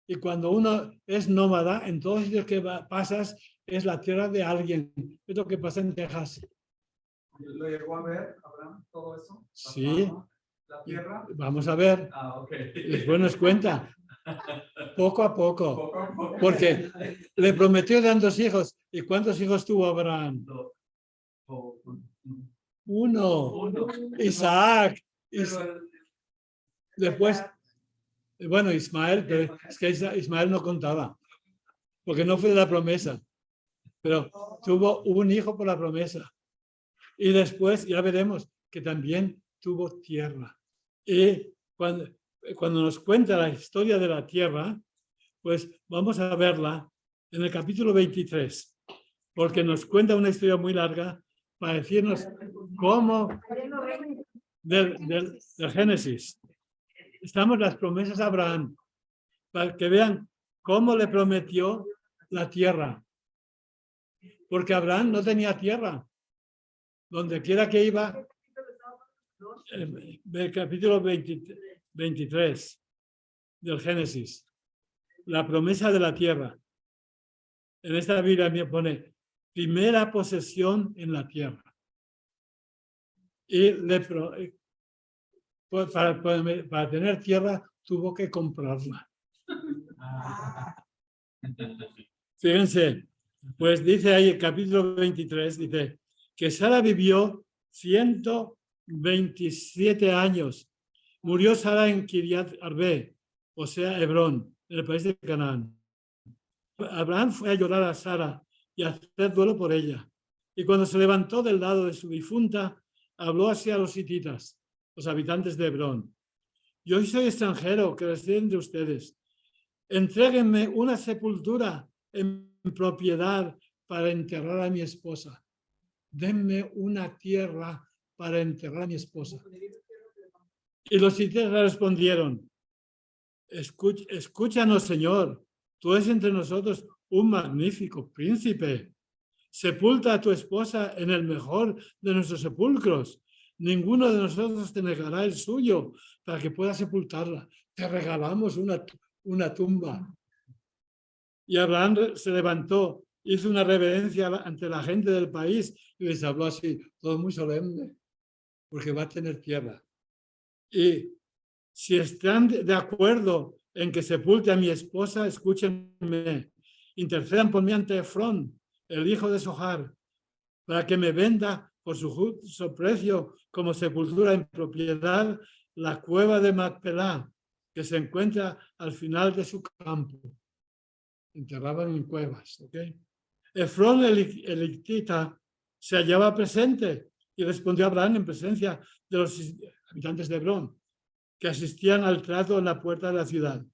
Y cuando uno es nómada, en todos los sitios que pasas, es la tierra de alguien. Es lo que pasa en Texas. ¿Lo llegó a ver, Abraham, todo eso? Sí. ¿La tierra? Vamos a ver. Después nos cuenta. Poco a poco. Porque le prometió dar 2 hijos. ¿Y cuántos hijos tuvo Abraham? 1. Isaac. Después, bueno, Ismael, pero es que Ismael no contaba. Porque no fue de la promesa. Pero tuvo un hijo por la promesa. Y después ya veremos que también tuvo tierra. Y cuando nos cuenta la historia de la tierra, Pues vamos a verla en el capítulo 23, porque nos cuenta una historia muy larga para decirnos cómo del Génesis. Estamos en las promesas a Abraham, para que vean cómo le prometió la tierra. Porque Abraham no tenía tierra. Donde quiera que iba, el capítulo 23 del Génesis, la promesa de la tierra. En esta Biblia me pone primera posesión en la tierra. Y para tener tierra tuvo que comprarla. Fíjense, pues dice ahí el capítulo 23, dice que Sara vivió 127 años. Murió Sara en Kiriat Arbe, o sea, Hebrón, en el país de Canaán. Abraham fue a llorar a Sara y a hacer duelo por ella. Y cuando se levantó del lado de su difunta, habló así a los hititas, los habitantes de Hebrón. Yo soy extranjero que reside entre ustedes. Entréguenme una sepultura en propiedad para enterrar a mi esposa. Denme una tierra para enterrar a mi esposa. Y los hititas respondieron, escúchanos, Señor, tú eres entre nosotros un magnífico príncipe. Sepulta a tu esposa en el mejor de nuestros sepulcros. Ninguno de nosotros te negará el suyo para que puedas sepultarla. Te regalamos una tumba. Y Abraham se levantó, hizo una reverencia ante la gente del país y les habló así, todo muy solemne, porque va a tener tierra. Y si están de acuerdo en que sepulte a mi esposa, escúchenme, intercedan por mí ante Efrón, el hijo de Sohar, para que me venda por su justo precio como sepultura en propiedad la cueva de Macpelá, que se encuentra al final de su campo. Enterraban en cuevas, ¿ok? Efrón, el hitita, se hallaba presente y respondió a Abraham en presencia de los habitantes de Hebrón, que asistían al trato en la puerta de la ciudad.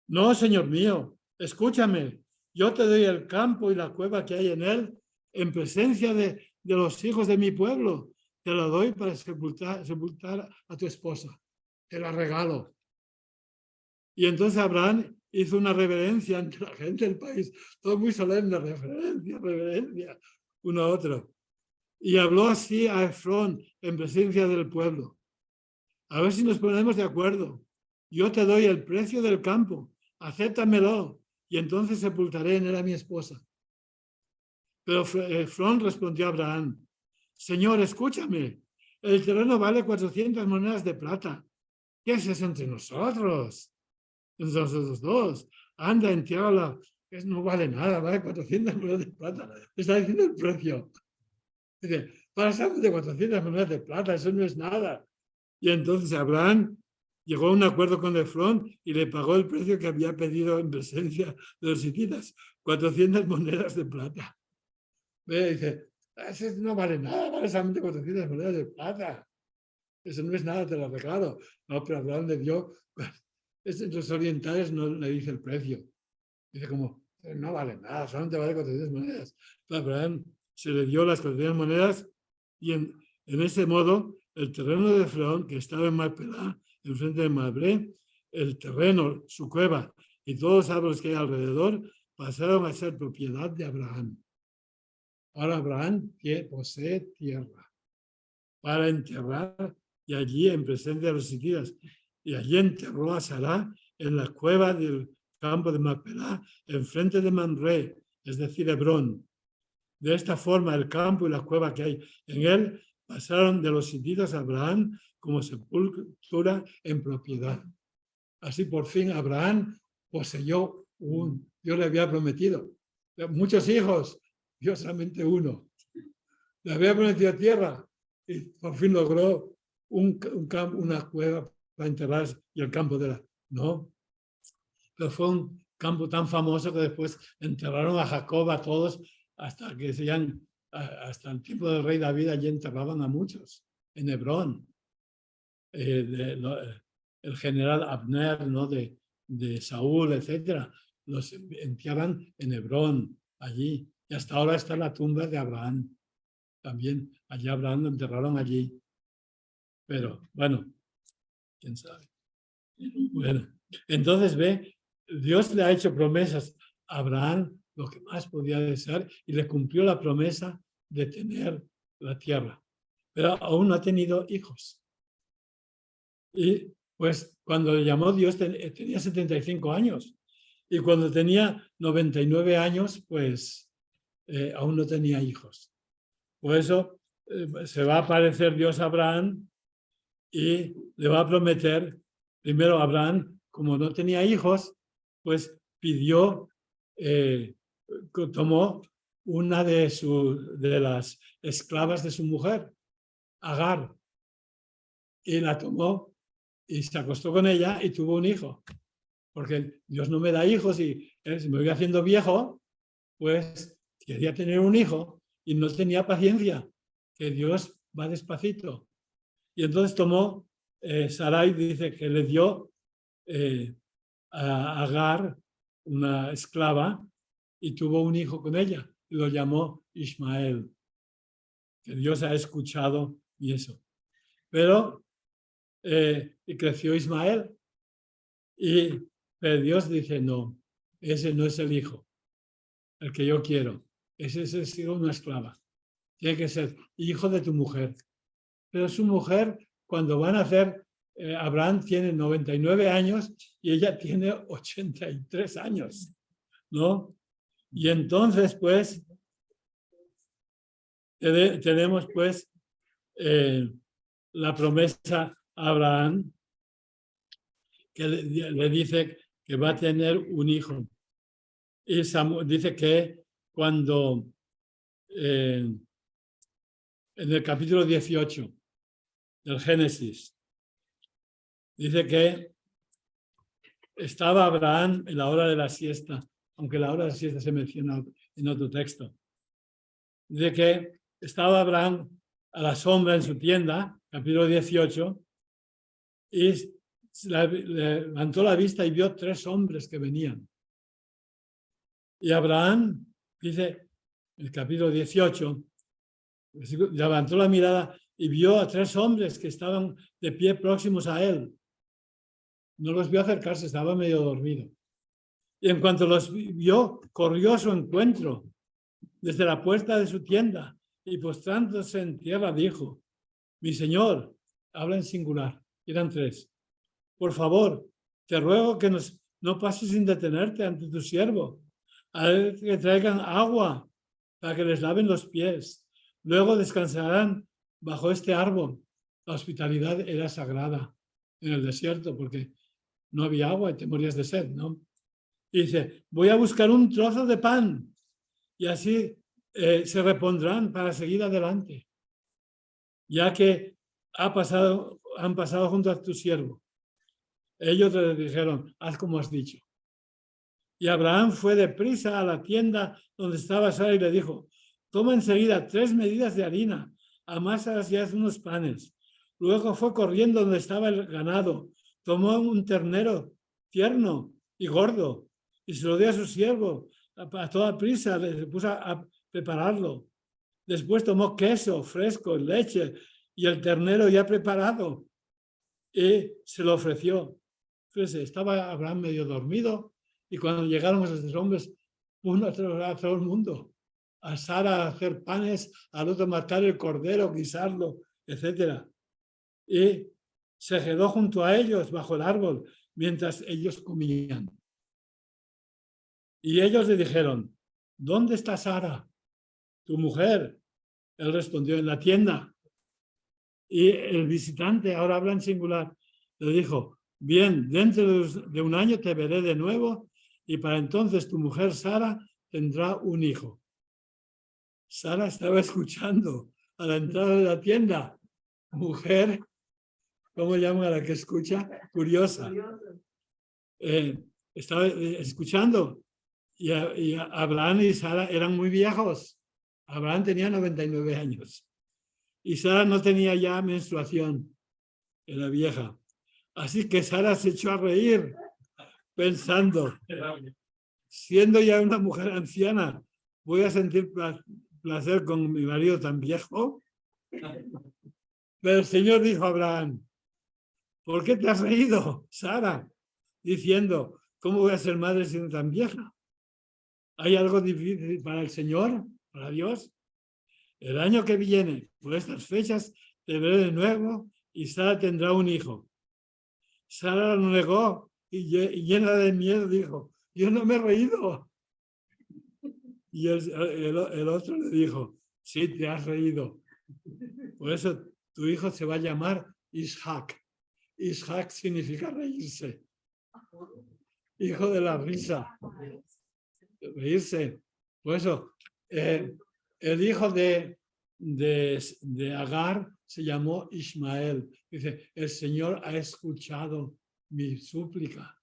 No, señor mío, escúchame, yo te doy el campo y la cueva que hay en él en presencia de los hijos de mi pueblo. Te lo doy para sepultar a tu esposa. Te la regalo. Y entonces Abraham hizo una reverencia ante la gente del país, todo muy solemne, reverencia, uno a otro. Y habló así a Efrón en presencia del pueblo. A ver si nos ponemos de acuerdo. Yo te doy el precio del campo, acéptamelo, y entonces sepultaré en él a mi esposa. Pero Efrón respondió a Abraham, Señor, escúchame, el terreno vale 400 monedas de plata. ¿Qué es eso entre nosotros? Entre nosotros dos. Anda, entiérrala. No vale nada, vale 400 monedas de plata. Está diciendo el precio. Dice, para saber de 400 monedas de plata, eso no es nada. Y entonces Abraham llegó a un acuerdo con Efrón y le pagó el precio que había pedido en presencia de los hititas, 400 monedas de plata. Dice, eso no vale nada, vale solamente 400 monedas de plata. Eso no es nada, te lo regalo. No, pero Abraham le dio, los orientales no le dice el precio. Dice como, no vale nada, solamente vale 400 monedas. Pero Abraham se le dio las 400 monedas y en ese modo el terreno de Efrón, que estaba en Macpelá, enfrente de Mamre, el terreno, su cueva y todos los árboles que hay alrededor pasaron a ser propiedad de Abraham. Ahora Abraham posee tierra para enterrar y allí en presencia de los hititas. Y allí enterró a Sará en la cueva del campo de Macpelá, enfrente de Mamre, es decir, Hebrón. De esta forma, el campo y la cueva que hay en él pasaron de los hititas a Abraham como sepultura en propiedad. Así por fin Abraham poseyó Dios le había prometido muchos hijos, Dios solamente uno. Le había prometido tierra y por fin logró una cueva para enterrarse y el campo de la... No, pero fue un campo tan famoso que después enterraron a Jacob a todos hasta que hasta el tiempo del rey David allí enterraban a muchos en Hebrón. El general Abner, ¿no? de de Saúl, etcétera, los entierran en Hebrón, allí. Y hasta ahora está la tumba de Abraham. También allí Abraham lo enterraron allí. Pero bueno, quién sabe. Bueno, entonces ve, Dios le ha hecho promesas a Abraham, lo que más podía desear, y le cumplió la promesa de tener la tierra. Pero aún no ha tenido hijos. Y pues cuando le llamó Dios tenía 75 años. Y cuando tenía 99 años, pues aún no tenía hijos. Por eso se va a aparecer Dios a Abraham y le va a prometer, primero Abraham, como no tenía hijos, pues pidió, tomó una de las esclavas de su mujer, Agar, y la tomó y se acostó con ella y tuvo un hijo. Porque Dios no me da hijos y si me voy haciendo viejo, pues quería tener un hijo y no tenía paciencia, que Dios va despacito. Y entonces tomó, Sarai dice que le dio a Agar, una esclava, y tuvo un hijo con ella, y lo llamó Ismael, que Dios ha escuchado y eso. Pero y creció Ismael, pero Dios dice, no, ese no es el hijo, el que yo quiero, ese es el hijo de una esclava, tiene que ser hijo de tu mujer. Pero su mujer, cuando van a hacer, Abraham tiene 99 años y ella tiene 83 años, ¿no? Y entonces, pues, tenemos, pues, la promesa a Abraham, que le dice que va a tener un hijo. Y Samuel dice que cuando, en el capítulo 18 del Génesis, dice que estaba Abraham en la hora de la siesta, aunque la hora de la siesta se menciona en otro texto. Dice que estaba Abraham a la sombra en su tienda, capítulo 18, y levantó la vista y vio 3 hombres que venían. Y Abraham, dice en el capítulo 18, levantó la mirada y vio a 3 hombres que estaban de pie próximos a él. No los vio acercarse, estaba medio dormido. Y en cuanto los vio, corrió a su encuentro desde la puerta de su tienda y postrándose en tierra dijo, mi señor, habla en singular, eran 3. Por favor, te ruego que no pases sin detenerte ante tu siervo, a que traigan agua para que les laven los pies. Luego descansarán bajo este árbol. La hospitalidad era sagrada en el desierto porque no había agua y te morías de sed, ¿no? Y dice, voy a buscar un trozo de pan y así se repondrán para seguir adelante, ya que han pasado junto a tu siervo. Ellos le dijeron, haz como has dicho. Y Abraham fue deprisa a la tienda donde estaba Sara y le dijo, toma enseguida 3 medidas de harina, amásalas y haz unos panes. Luego fue corriendo donde estaba el ganado, tomó un ternero tierno y gordo y se lo dio a su siervo a toda prisa, le puso a prepararlo. Después tomó queso fresco, leche y el ternero ya preparado y se lo ofreció. Fíjese, estaba Abraham medio dormido y cuando llegaron esos 3 hombres, uno a todo el mundo, a Sara a hacer panes, al otro matar el cordero, guisarlo, etc. Y se quedó junto a ellos bajo el árbol mientras ellos comían. Y ellos le dijeron, ¿dónde está Sara, tu mujer? Él respondió, en la tienda. Y el visitante, ahora habla en singular, le dijo, bien, dentro de un año te veré de nuevo y para entonces tu mujer Sara tendrá un hijo. Sara estaba escuchando a la entrada de la tienda. Mujer, ¿cómo llaman a la que escucha? Curiosa. Estaba escuchando y Abraham y Sara eran muy viejos. Abraham tenía 99 años y Sara no tenía ya menstruación, era vieja. Así que Sara se echó a reír, pensando, siendo ya una mujer anciana, ¿voy a sentir placer con mi marido tan viejo? Pero el Señor dijo a Abraham, ¿por qué te has reído, Sara? Diciendo, ¿cómo voy a ser madre siendo tan vieja? ¿Hay algo difícil para el Señor, para Dios? El año que viene, por estas fechas, te veré de nuevo y Sara tendrá un hijo. Sara lo negó y llena de miedo dijo, yo no me he reído. Y el otro le dijo, sí, te has reído. Por eso tu hijo se va a llamar Isaac. Isaac significa reírse. Hijo de la risa. Reírse. Por eso, el hijo de Agar se llamó Ismael. Dice, el Señor ha escuchado mi súplica.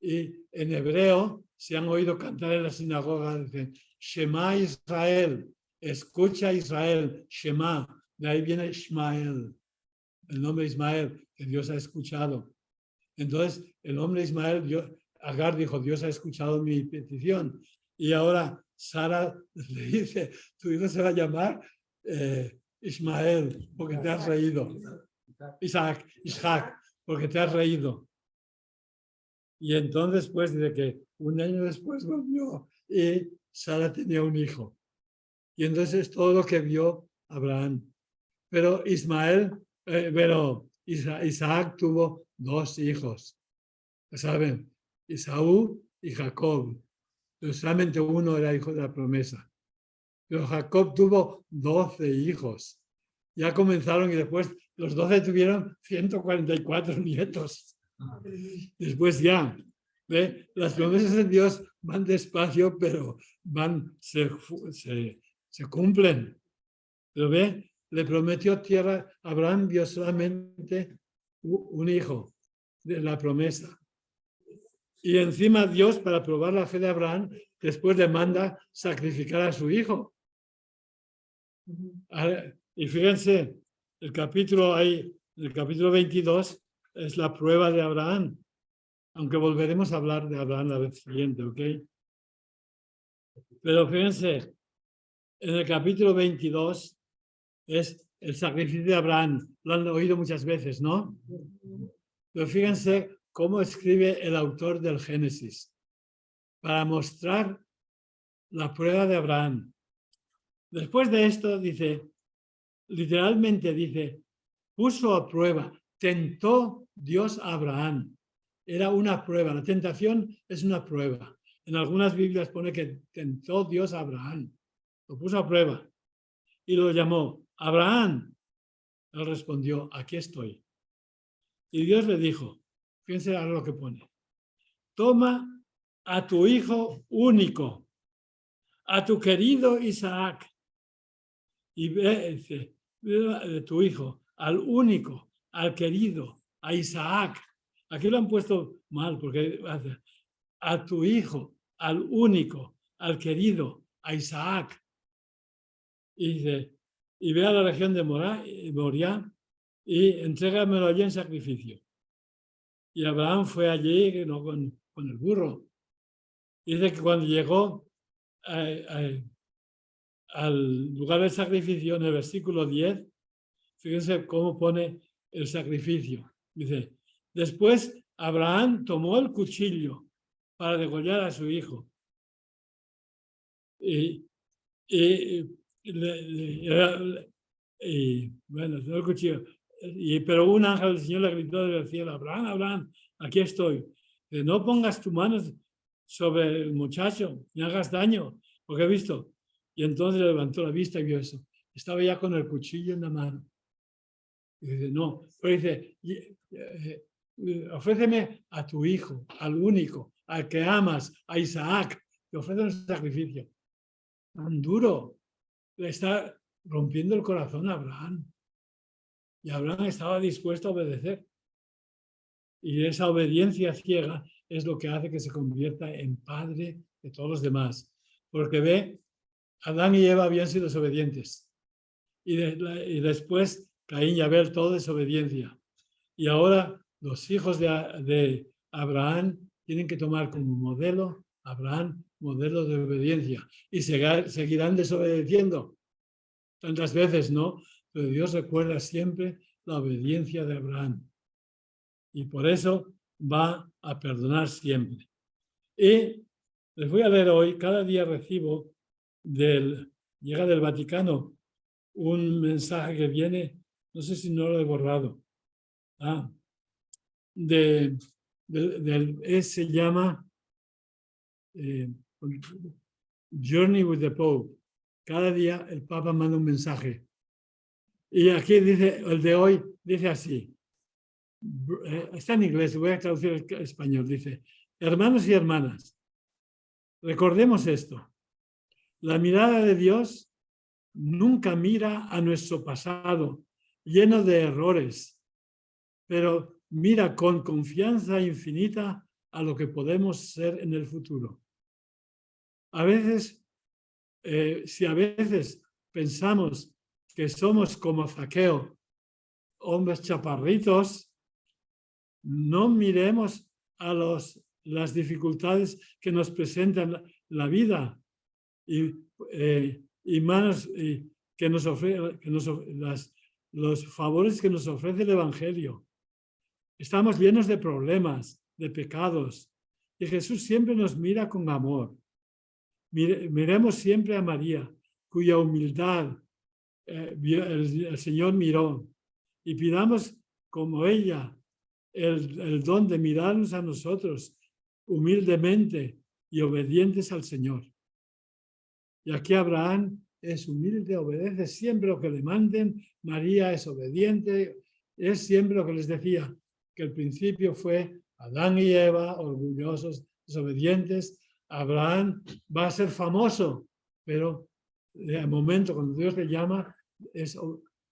Y en hebreo se han oído cantar en la sinagoga, dicen, Shema Israel, escucha Israel, Shema. De ahí viene Ismael, el nombre Ismael, que Dios ha escuchado. Entonces, el nombre Ismael, Agar dijo, Dios ha escuchado mi petición. Y ahora Sara le dice, tu hijo se va a llamar Ismael, porque te has reído. Isaac, porque te has reído. Y entonces, pues, dice que un año después volvió y Sara tenía un hijo. Y entonces es todo lo que vio Abraham. Pero Isaac tuvo 2 hijos. ¿Saben? Esaú y Jacob. Pero solamente uno era hijo de la promesa. Pero Jacob tuvo 12 hijos. Ya comenzaron y después los 12 tuvieron 144 nietos. Después ya, ¿ve? Las promesas de Dios van despacio, pero se cumplen. Pero ve, le prometió tierra, Abraham vio solamente un hijo de la promesa. Y encima Dios, para probar la fe de Abraham, después le manda sacrificar a su hijo. Y fíjense, el capítulo 22 es la prueba de Abraham, aunque volveremos a hablar de Abraham la vez siguiente, ¿ok? Pero fíjense, en el capítulo 22 es el sacrificio de Abraham, lo han oído muchas veces, ¿no? Pero fíjense cómo escribe el autor del Génesis, para mostrar la prueba de Abraham. Después de esto dice, literalmente dice, puso a prueba, tentó Dios a Abraham. Era una prueba, la tentación es una prueba. En algunas Biblias pone que tentó Dios a Abraham, lo puso a prueba y lo llamó, Abraham. Él respondió, aquí estoy. Y Dios le dijo, fíjense ahora lo que pone, toma a tu hijo único, a tu querido Isaac, y ve de tu hijo, al único, al querido, a Isaac. Aquí lo han puesto mal, porque a tu hijo, al único, al querido, a Isaac. Y dice, y ve a la región de Moriah y entrégamelo allí en sacrificio. Y Abraham fue allí no, con el burro. Y dice que cuando llegó al lugar del sacrificio, en el versículo 10, fíjense cómo pone el sacrificio. Dice, después Abraham tomó el cuchillo para degollar a su hijo. Bueno, tomó el cuchillo. Pero un ángel del Señor le gritó desde el cielo, Abraham, Abraham, aquí estoy. No pongas tus manos sobre el muchacho, ni hagas daño, porque he visto. Y entonces levantó la vista y vio eso. Estaba ya con el cuchillo en la mano. Y dice, no, pero dice, ofréceme a tu hijo, al único, al que amas, a Isaac, te ofrece un sacrificio. Tan duro. Le está rompiendo el corazón a Abraham. Y Abraham estaba dispuesto a obedecer. Y esa obediencia ciega es lo que hace que se convierta en padre de todos los demás. Porque ve, Adán y Eva habían sido desobedientes. Y después Caín y Abel, todo desobediencia. Y ahora los hijos de Abraham tienen que tomar como modelo a Abraham, modelo de obediencia, y seguirán desobedeciendo tantas veces, ¿no? Pero Dios recuerda siempre la obediencia de Abraham y por eso va a perdonar siempre. Y les voy a leer hoy, cada día recibo llega del Vaticano un mensaje que viene, no sé si no lo he borrado, se llama Journey with the Pope. Cada día el Papa manda un mensaje. Y aquí dice, el de hoy dice así, está en inglés, voy a traducir al español, dice, hermanos y hermanas, recordemos esto, la mirada de Dios nunca mira a nuestro pasado lleno de errores, pero mira con confianza infinita a lo que podemos ser en el futuro. A veces, si a veces pensamos que somos como Zaqueo, hombres chaparritos, no miremos a las dificultades que nos presentan la vida y manos que nos ofrece, los favores que nos ofrece el Evangelio. Estamos llenos de problemas, de pecados, y Jesús siempre nos mira con amor. Miremos siempre a María, cuya humildad el Señor miró, y pidamos como ella el don de mirarnos a nosotros humildemente y obedientes al Señor. Y aquí Abraham es humilde, obedece siempre lo que le manden. María es obediente, es siempre lo que les decía, que el principio fue Adán y Eva, orgullosos, desobedientes. Abraham va a ser famoso, pero al momento cuando Dios le llama, es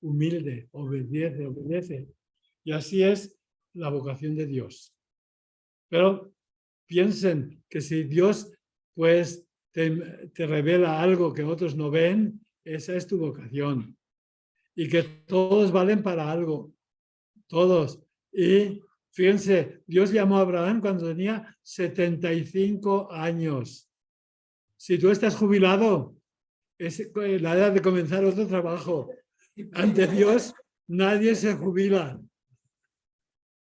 humilde, obedece. Y así es la vocación de Dios. Pero piensen que si Dios pues te revela algo que otros no ven, esa es tu vocación. Y que todos valen para algo. Todos. Y fíjense, Dios llamó a Abraham cuando tenía 75 años. Si tú estás jubilado, es la edad de comenzar otro trabajo. Ante Dios, nadie se jubila.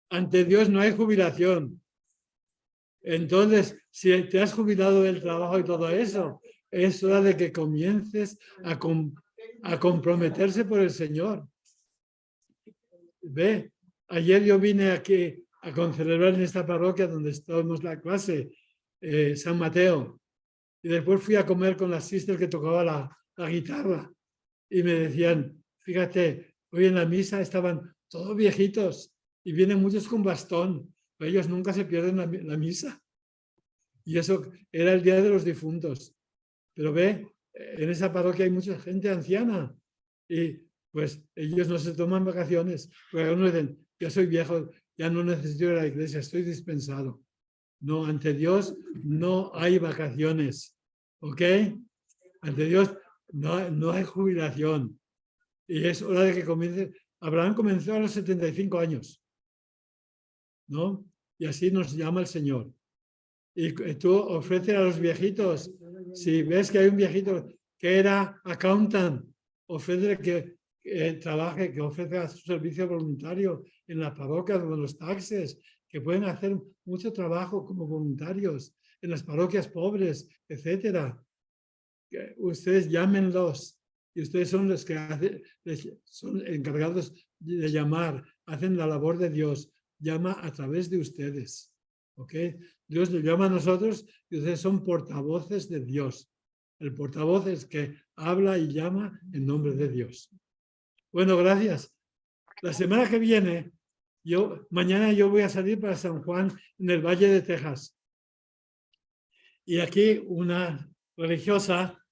Ante Dios no hay jubilación. Entonces, si te has jubilado del trabajo y todo eso, es hora de que comiences a comprometerse por el Señor. Ve, ayer yo vine aquí a celebrar en esta parroquia donde estábamos la clase, San Mateo, y después fui a comer con las sisters que tocaba la guitarra y me decían, fíjate, hoy en la misa estaban todos viejitos y vienen muchos con bastón, pero ellos nunca se pierden la misa. Y eso era el día de los difuntos. Pero ve, en esa parroquia hay mucha gente anciana y pues ellos no se toman vacaciones. Porque algunos dicen, yo soy viejo, ya no necesito ir a la iglesia, estoy dispensado. No, ante Dios no hay vacaciones. ¿Ok? Ante Dios no hay jubilación. Y es hora de que comience. Abraham comenzó a los 75 años. ¿No? Y así nos llama el Señor. Y tú ofreces a los viejitos, si ves que hay un viejito que era accountant, ofrece que trabaje, que ofrezca su servicio voluntario en las parroquias o en los taxis, que pueden hacer mucho trabajo como voluntarios en las parroquias pobres, etcétera. Ustedes llámenlos y ustedes son los que son encargados de llamar, hacen la labor de Dios, llama a través de ustedes. ¿Ok? Dios nos llama a nosotros y ustedes son portavoces de Dios. El portavoz es que habla y llama en nombre de Dios. Bueno, gracias. La semana que viene, mañana yo voy a salir para San Juan en el Valle de Texas. Y aquí una religiosa,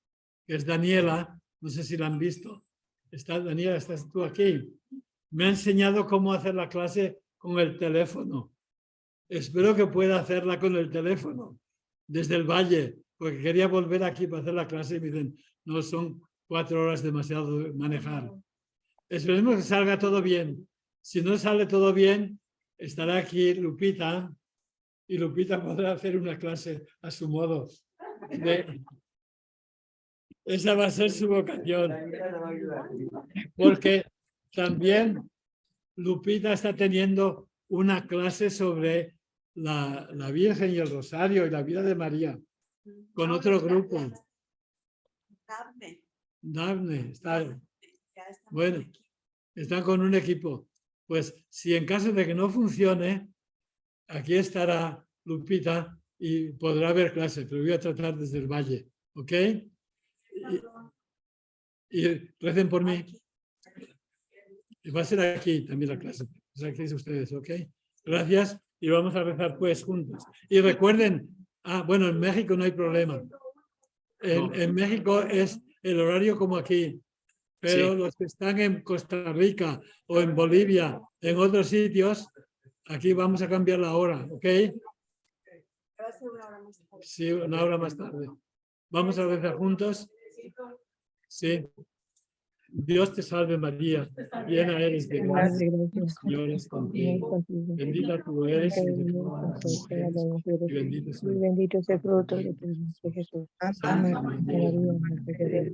que es Daniela, no sé si la han visto. Daniela, ¿estás tú aquí? Me ha enseñado cómo hacer la clase con el teléfono. Espero que pueda hacerla con el teléfono desde el valle, porque quería volver aquí para hacer la clase y me dicen, no, son 4 horas demasiado manejar. Esperemos que salga todo bien. Si no sale todo bien, estará aquí Lupita y Lupita podrá hacer una clase a su modo. Esa va a ser su vocación, Daniela te va a ayudar. porque también Lupita está teniendo una clase sobre la Virgen y el Rosario y la vida de María con otro grupo. Dafne, Dafne, está, ya estamos bueno, aquí. están con un equipo. Pues si en caso de que no funcione, aquí estará Lupita y podrá haber clase, pero voy a tratar desde el valle, ¿ok? Y recen por mí. Y va a ser aquí también la clase. O sea, que es ustedes, ¿ok? Gracias y vamos a rezar pues juntos. Y recuerden, bueno, en México no hay problema. En México es el horario como aquí, pero los que están en Costa Rica o en Bolivia, en otros sitios, aquí vamos a cambiar la hora, ¿ok? Va a ser una hora más tarde. Sí, una hora más tarde. Vamos a rezar juntos. Sí. Dios te salve María, llena eres de gracia, el Señor es contigo. Bendita tú eres entre todas las mujeres, y bendito es el Bendito es el fruto de tu vientre, Jesús. Santa María, María, Madre de Dios,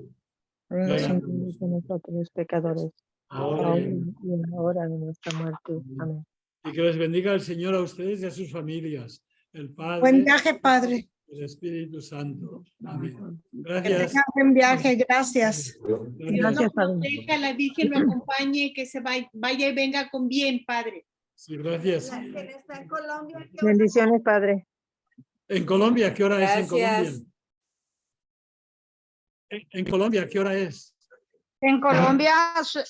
ruega ruega siempre por nosotros, por nosotros los pecadores, ahora ahora y en- y en la hora de nuestra muerte. Amén. y que les bendiga el Señor a ustedes y a sus familias, el Buen Padre, viaje, Padre. el Espíritu Santo. Amén. Que Gracias. tenga buen viaje. Gracias. Gracias, Padre. Deja la Virgen lo acompañe, que se vaya y venga con bien, Padre. Sí, gracias. ¿Quién está en Colombia? ¿Qué hora? Bendiciones, Padre. En Colombia, ¿qué hora es en Colombia? Gracias. En Colombia, ¿qué hora es? En Colombia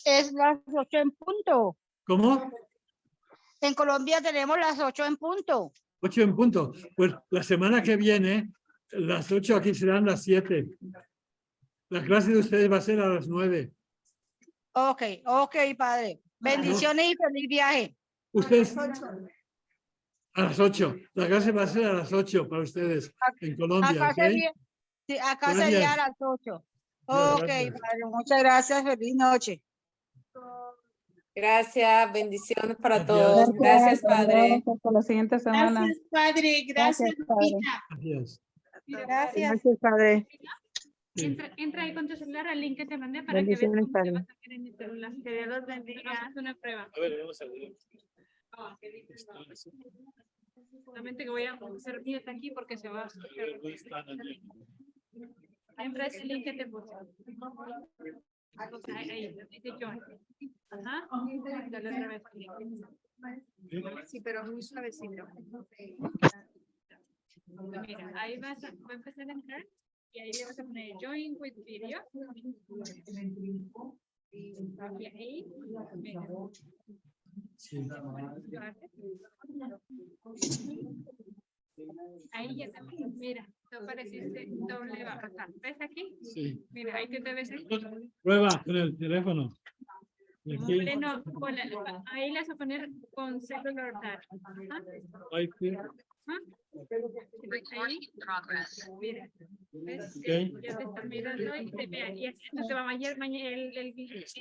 es las 8 en punto. ¿Cómo? En Colombia tenemos las 8 en punto. 8 en punto. Pues la semana que viene, las 8 aquí serán las 7. La clase de ustedes va a ser a las 9. Ok, Padre. Bendiciones y feliz viaje. Ustedes Ocho. a las 8. La clase va a ser a las 8 para ustedes en Colombia. Acá, ¿Ok? sería, sí, acá Gracias. sería a las 8. Muchas Ok, gracias. Padre. Muchas gracias. Feliz noche. Gracias, bendiciones para Gracias. todos. Gracias, Padre. Hasta la siguiente semana. Gracias, Padre. Gracias, Gracias, Padre. Lupita. Gracias. Gracias. Gracias, Padre. Sí. Entra ahí con tu celular al link que te mandé para que veas Bendiciones, cómo te Padre. vas a ver en el celular. Que Dios los bendiga. Haz una prueba. A ver, vamos a ver. Solamente que voy a hacer mute aquí porque se va a escuchar. Entra ese link que te puse. Ahí, dice join. Ajá. Dale otra vez clic. Sí, pero muy suavecito. Mira, ahí va a empezar a entrar y ahí le vas a poner join with video. Y ahí, mira. Sí. Ahí ya también, mira, te apareciste doble barra. ¿Ves aquí? Sí. Mira, ahí que te ves aquí. Prueba con el teléfono. Y aquí, No, ahí le vas a poner con celular data. Ajá. ahí, sí. Ajá. Ahí, mira, ¿ves? Ok. Ya te está mirando y te vea. Y así no te va a mañana el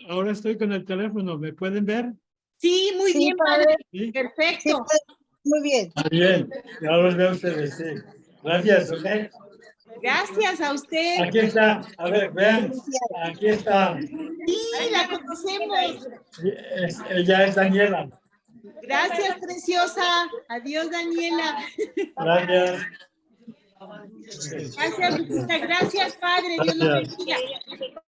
Ahora estoy con el teléfono. ¿Me pueden ver? Sí, muy Sí, bien, Padre. Padre. Sí. Perfecto. Muy bien. Bien. Ya los veo ustedes, sí. Gracias, ¿ok? Gracias a usted. Aquí está. A ver, vean. Aquí está. Sí, la conocemos. Ella es Daniela. Gracias, preciosa. Adiós, Daniela. Gracias. Gracias, Lupita. Gracias, Padre. Dios los bendiga.